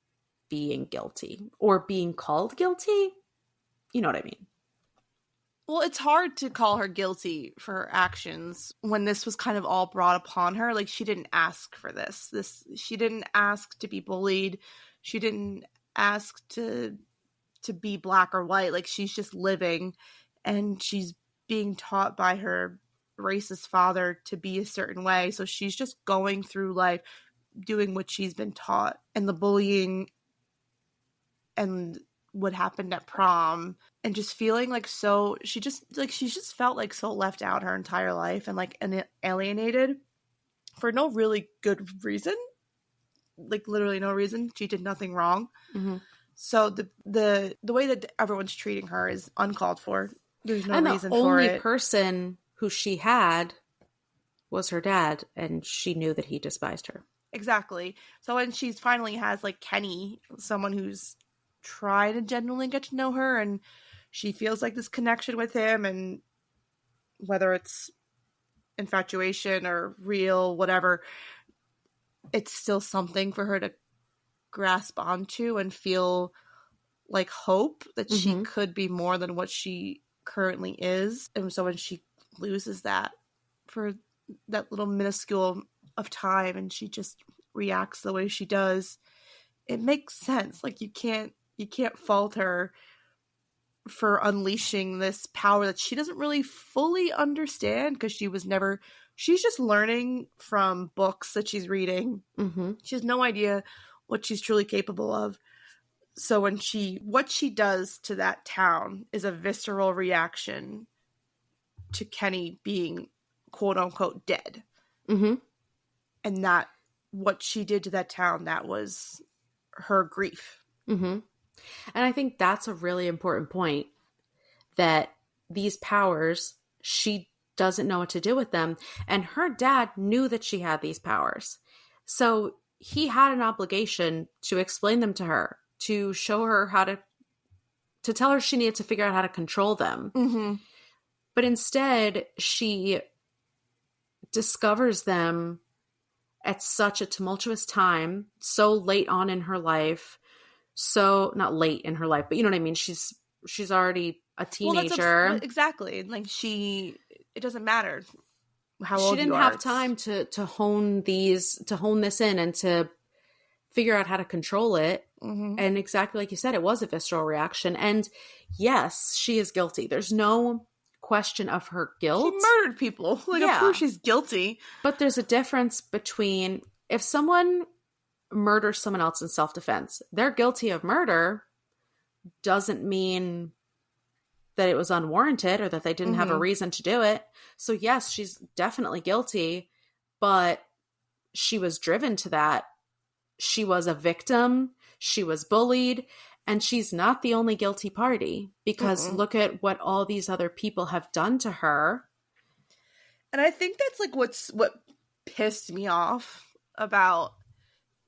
being guilty or being called guilty? You know what I mean? Well, it's hard to call her guilty for her actions when this was kind of all brought upon her. Like, she didn't ask for this. She didn't ask to be bullied. She didn't ask to be black or white. Like, she's just living, and she's being taught by her racist father to be a certain way. So she's just going through life doing what she's been taught. And the bullying and what happened at prom, and just feeling like she's just felt like so left out her entire life, and like alienated for no really good reason, like literally no reason. She did nothing wrong. Mm-hmm. So the way that everyone's treating her is uncalled for. There's no reason for it. The only person who she had was her dad, and she knew that he despised her. Exactly. So when she finally has like Kenny, someone who's try to genuinely get to know her, and she feels like this connection with him, and whether it's infatuation or real, whatever, it's still something for her to grasp onto and feel like hope that she could be more than what she currently is. And so when she loses that for that little minuscule of time and she just reacts the way she does, it makes sense. Like, you can't fault her for unleashing this power that she doesn't really fully understand, because she's just learning from books that she's reading. Mm-hmm. She has no idea what she's truly capable of. So what she does to that town is a visceral reaction to Kenny being quote unquote dead. Mm-hmm. And that what she did to that town, that was her grief. Mm-hmm. And I think that's a really important point, that these powers, she doesn't know what to do with them. And her dad knew that she had these powers. So he had an obligation to explain them to her, to show her how to tell her she needed to figure out how to control them. Mm-hmm. But instead, she discovers them at such a tumultuous time, so late on in her life. So not late in her life, but you know what I mean? She's already a teenager. Well, exactly. Like, it doesn't matter how old you are. She didn't have time to hone this in and to figure out how to control it. Mm-hmm. And exactly like you said, it was a visceral reaction. And yes, she is guilty. There's no question of her guilt. She murdered people. Like, yeah. Of course she's guilty. But there's a difference between, if someone murders someone else in self-defense, they're guilty of murder, doesn't mean that it was unwarranted or that they didn't have a reason to do it. So yes, she's definitely guilty, but she was driven to that she was a victim, she was bullied, and she's not the only guilty party, because look at what all these other people have done to her. And I think that's like what pissed me off about,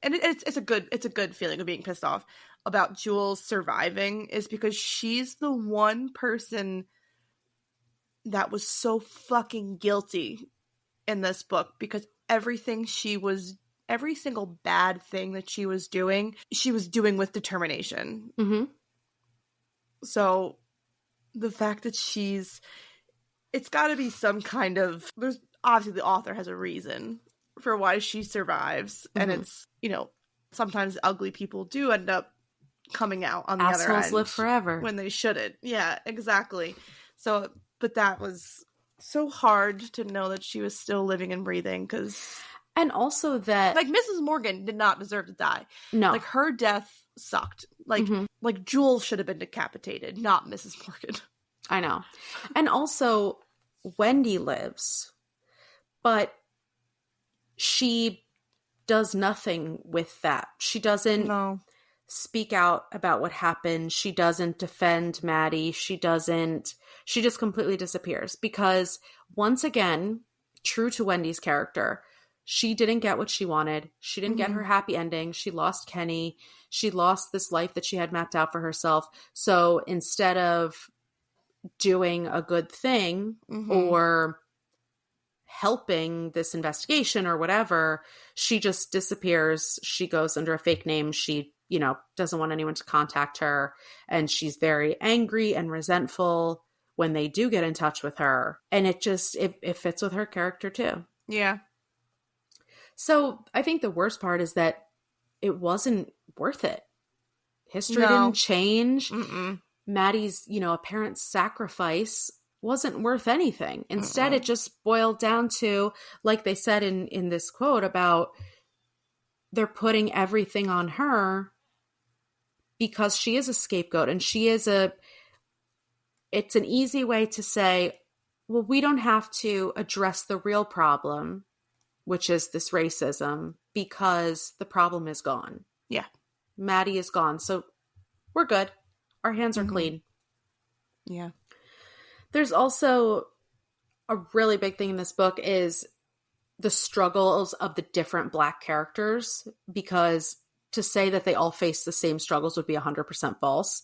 and it's a good feeling of being pissed off about Jules surviving, is because she's the one person that was so fucking guilty in this book, because every single bad thing that she was doing with determination. Mm-hmm. So the fact that it's got to be some kind of, there's obviously the author has a reason for why she survives, and it's, sometimes ugly people do end up coming out on the Assholes other end live forever when they shouldn't. Yeah, exactly. So, but that was so hard to know that she was still living and breathing, and also that, like, Mrs. Morgan did not deserve to die. No, like, her death sucked. Like, like Jules should have been decapitated, not Mrs. Morgan. I know. And also, Wendy lives, but she does nothing with that. She doesn't speak out about what happened. She doesn't defend Maddie. She just completely disappears, because once again, true to Wendy's character, she didn't get what she wanted. She didn't get her happy ending. She lost Kenny. She lost this life that she had mapped out for herself. So instead of doing a good thing or helping this investigation or whatever, she just disappears. She goes under a fake name. She, doesn't want anyone to contact her. And she's very angry and resentful when they do get in touch with her. And it fits with her character too. Yeah. So I think the worst part is that it wasn't worth it. History didn't change. Maddie's, apparent sacrifice wasn't worth anything. Instead, it just boiled down to, like they said in this quote about, they're putting everything on her because she is a scapegoat, and it's an easy way to say, well, we don't have to address the real problem, which is this racism, because the problem is gone. Yeah. Maddie is gone. So we're good. Our hands are clean. Yeah. There's also a really big thing in this book is the struggles of the different Black characters, because to say that they all face the same struggles would be 100% false.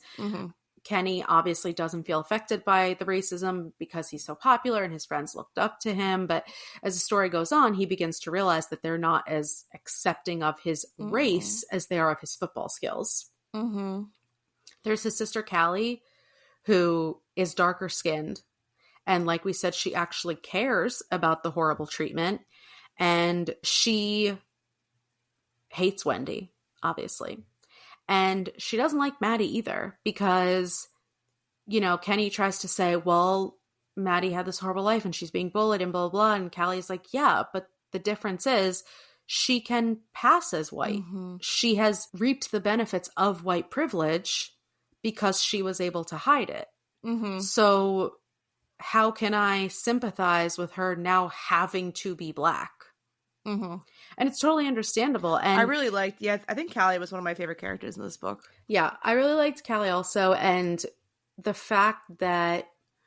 Kenny obviously doesn't feel affected by the racism because he's so popular and his friends looked up to him. But as the story goes on, he begins to realize that they're not as accepting of his race as they are of his football skills. There's his sister Callie, who is darker skinned. And like we said, she actually cares about the horrible treatment. And she hates Wendy, obviously. And she doesn't like Maddie either, because, Kenny tries to say, well, Maddie had this horrible life and she's being bullied and blah, blah, blah. And Callie's like, yeah, but the difference is she can pass as white. She has reaped the benefits of white privilege because she was able to hide it. So how can I sympathize with her now having to be Black? And it's totally understandable. And I really liked, I think Callie was one of my favorite characters in this book. Yeah, I really liked Callie also. And the fact that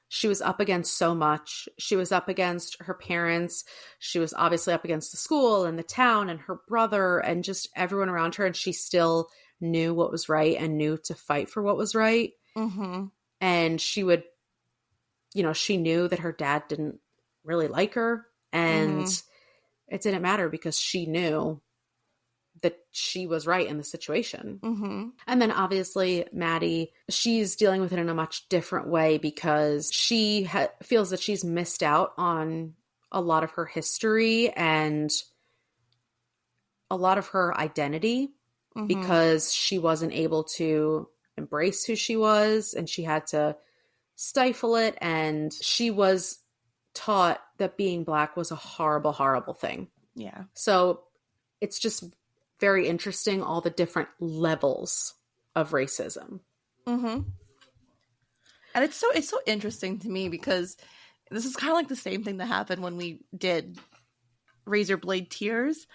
she was up against so much. She was up against her parents. She was obviously up against the school and the town and her brother and just everyone around her. And she still knew what was right and knew to fight for what was right. And she would, she knew that her dad didn't really like her. And it didn't matter because she knew that she was right in the situation. And then obviously Maddie, she's dealing with it in a much different way because she feels that she's missed out on a lot of her history and a lot of her identity because she wasn't able to embrace who she was and she had to stifle it. And she was taught that being Black was a horrible, horrible thing. Yeah. So it's just very interesting, all the different levels of racism. And it's so interesting to me because this is kind of like the same thing that happened when we did Razor Blade Tears.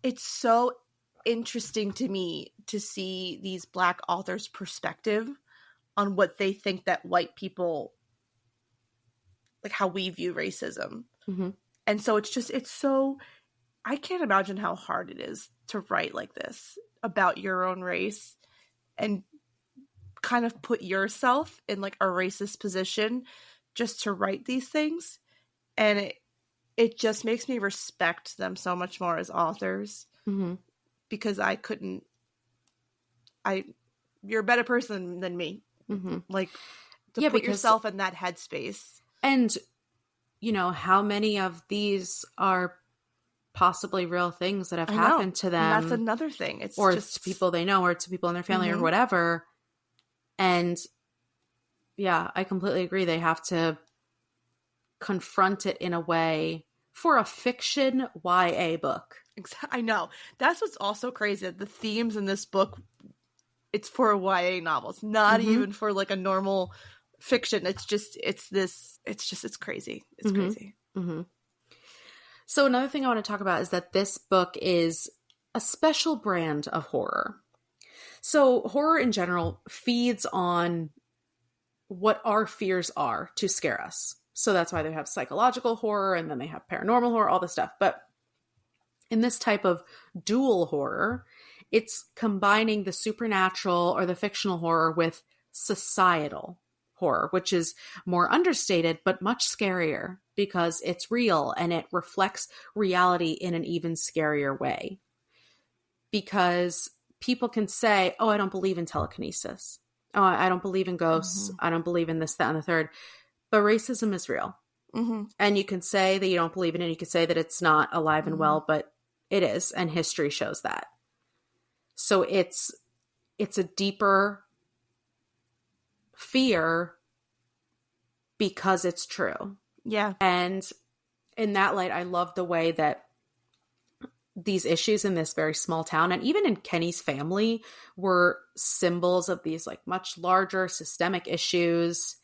It's so interesting to me to see these Black authors' perspective on what they think that white people, like how we view racism. Mm-hmm. And so it's so, I can't imagine how hard it is to write like this about your own race and kind of put yourself in like a racist position just to write these things. And it just makes me respect them so much more as authors, Mm-hmm. because you're a better person than me. Mm-hmm. Like, to Yeah, put because- yourself in that headspace. And, you know, how many of these are possibly real things that have happened to them? And that's another thing. It's or just to people they know, or to people in their family, or whatever. And yeah, I completely agree. They have to confront it in a way for a fiction YA book. I know. That's what's also crazy. The themes in this book, it's for a YA novel. It's not even for like a normal fiction. It's crazy. It's crazy. Mm-hmm. So another thing I want to talk about is that this book is a special brand of horror. So horror in general feeds on what our fears are to scare us. So that's why they have psychological horror, and then they have paranormal horror, all this stuff. But in this type of dual horror, it's combining the supernatural or the fictional horror with societal horror, which is more understated, but much scarier because it's real and it reflects reality in an even scarier way. Because people can say, oh, I don't believe in telekinesis. Oh, I don't believe in ghosts. I don't believe in this, that, and the third. But racism is real. And you can say that you don't believe in it. You can say that it's not alive and well, but it is. And history shows that. So it's a deeper fear because it's true. Yeah. And in that light, I love the way that these issues in this very small town, and even in Kenny's family, were symbols of these like much larger systemic issues.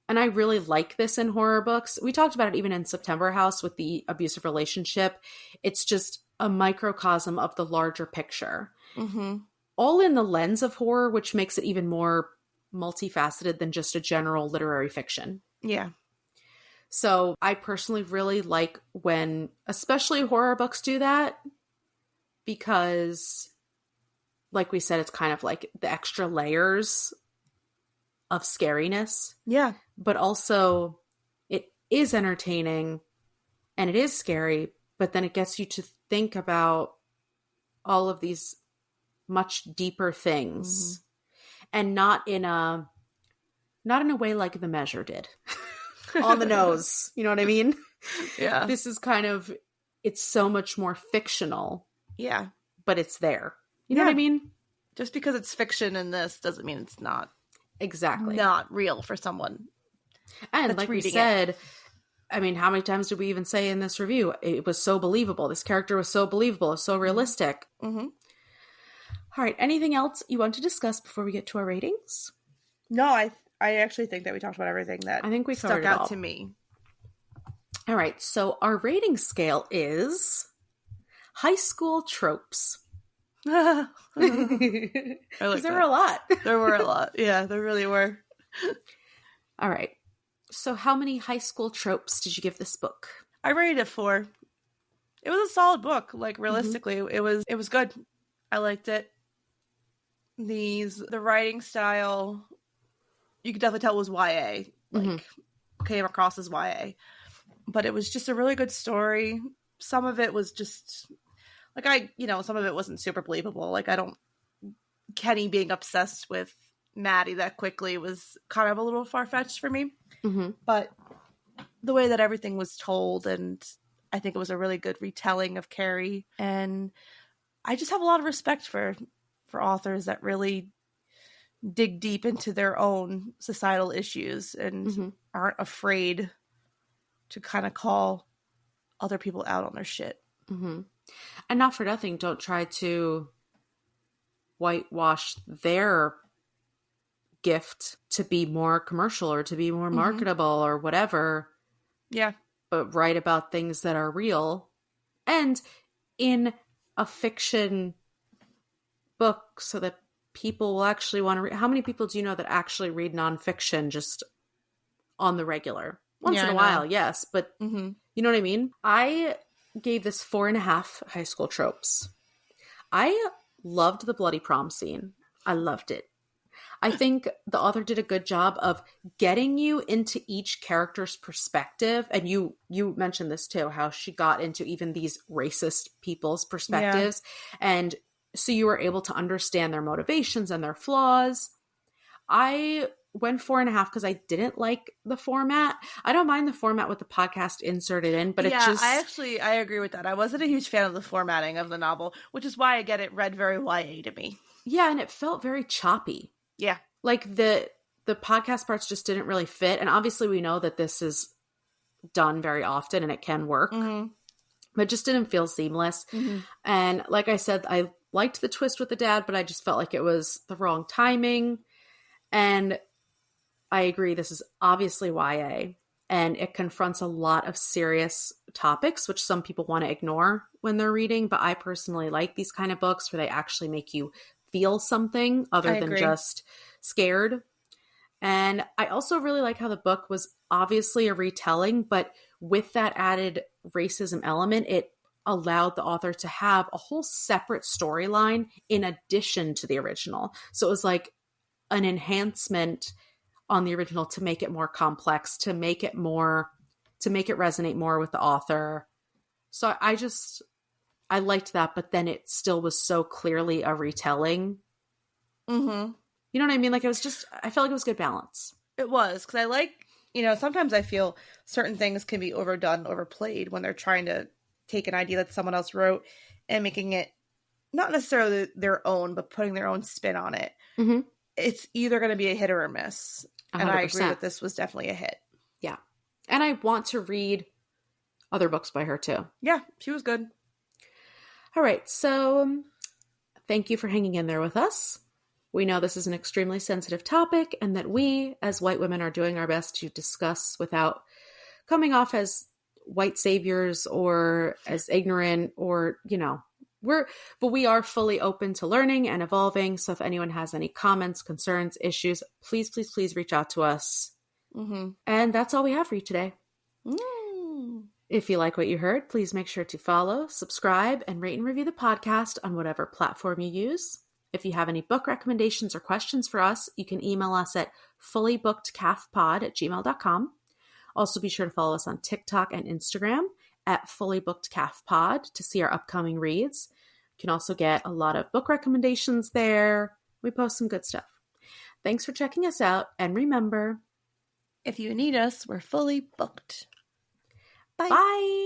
And I really like this in horror books. We talked about it even in September House with the abusive relationship. It's just a microcosm of the larger picture. All in the lens of horror, which makes it even more multifaceted than just a general literary fiction. Yeah. So I personally really like when, especially horror books, do that, because, like we said, it's kind of like the extra layers of scariness. Yeah. But also it is entertaining and it is scary, but then it gets you to think about all of these much deeper things, and not in a way like The Measure did. On the nose. You know what I mean? Yeah. This is kind of, it's so much more fictional. Yeah. But it's there. You know what I mean? Just because it's fiction in this doesn't mean it's not. Exactly. Not real for someone. And like we said, I mean, how many times did we even say in this review, it was so believable. This character was so believable. It was so realistic. All right. Anything else you want to discuss before we get to our ratings? No, I actually think that we talked about everything that I think we stuck out to me. All right. So our rating scale is high school tropes. I like there were a lot. There were a lot. Yeah, there really were. All right. So how many high school tropes did you give this book? I rated it 4. It was a solid book. Like, realistically, it was good. I liked it. The writing style, you could definitely tell it was YA. Like, came across as YA. But it was just a really good story. Some of it was just, like, some of it wasn't super believable. Like, Kenny being obsessed with Maddie that quickly was kind of a little far-fetched for me. But the way that everything was told, and I think it was a really good retelling of Carrie. And I just have a lot of respect for authors that really dig deep into their own societal issues and aren't afraid to kind of call other people out on their shit. And not for nothing, don't try to whitewash their gift to be more commercial or to be more marketable or whatever. Yeah. But write about things that are real. And in a fiction book so that people will actually want to read. How many people do you know that actually read nonfiction just on the regular? Once in a while, yes, but you know what I mean? I gave this 4.5 high school tropes. I loved the bloody prom scene. I loved it. I think the author did a good job of getting you into each character's perspective. And you mentioned this too, how she got into even these racist people's perspectives. Yeah. And so you were able to understand their motivations and their flaws. I went 4.5 because I didn't like the format. I don't mind the format with the podcast inserted in, but it just... I agree with that. I wasn't a huge fan of the formatting of the novel, which is why I get it read very YA to me. Yeah, and it felt very choppy. Yeah. Like the podcast parts just didn't really fit. And obviously we know that this is done very often and it can work, but it just didn't feel seamless. And like I said, I liked the twist with the dad, but I just felt like it was the wrong timing. And I agree, this is obviously YA, and it confronts a lot of serious topics, which some people want to ignore when they're reading. But I personally like these kind of books where they actually make you feel something other than just scared. And I also really like how the book was obviously a retelling, but with that added racism element, it allowed the author to have a whole separate storyline in addition to the original. So it was like an enhancement on the original to make it more complex, to make it resonate more with the author. So I liked that, but then it still was so clearly a retelling. You know what I mean? Like, I felt like it was good balance. It was, because I like, sometimes I feel certain things can be overdone, overplayed when they're trying to take an idea that someone else wrote and making it not necessarily their own, but putting their own spin on it. It's either going to be a hit or a miss. 100%. And I agree that this was definitely a hit. Yeah. And I want to read other books by her too. Yeah, she was good. All right. So thank you for hanging in there with us. We know this is an extremely sensitive topic and that we as white women are doing our best to discuss without coming off as white saviors or as ignorant or, but we are fully open to learning and evolving. So if anyone has any comments, concerns, issues, please, please, please reach out to us. And that's all we have for you today. If you like what you heard, please make sure to follow, subscribe, and rate and review the podcast on whatever platform you use. If you have any book recommendations or questions for us, you can email us at fullybookedcalfpod@gmail.com. Also be sure to follow us on TikTok and Instagram at fullybookedcalfpod to see our upcoming reads. You can also get a lot of book recommendations there. We post some good stuff. Thanks for checking us out, and remember, if you need us, we're fully booked. Bye. Bye.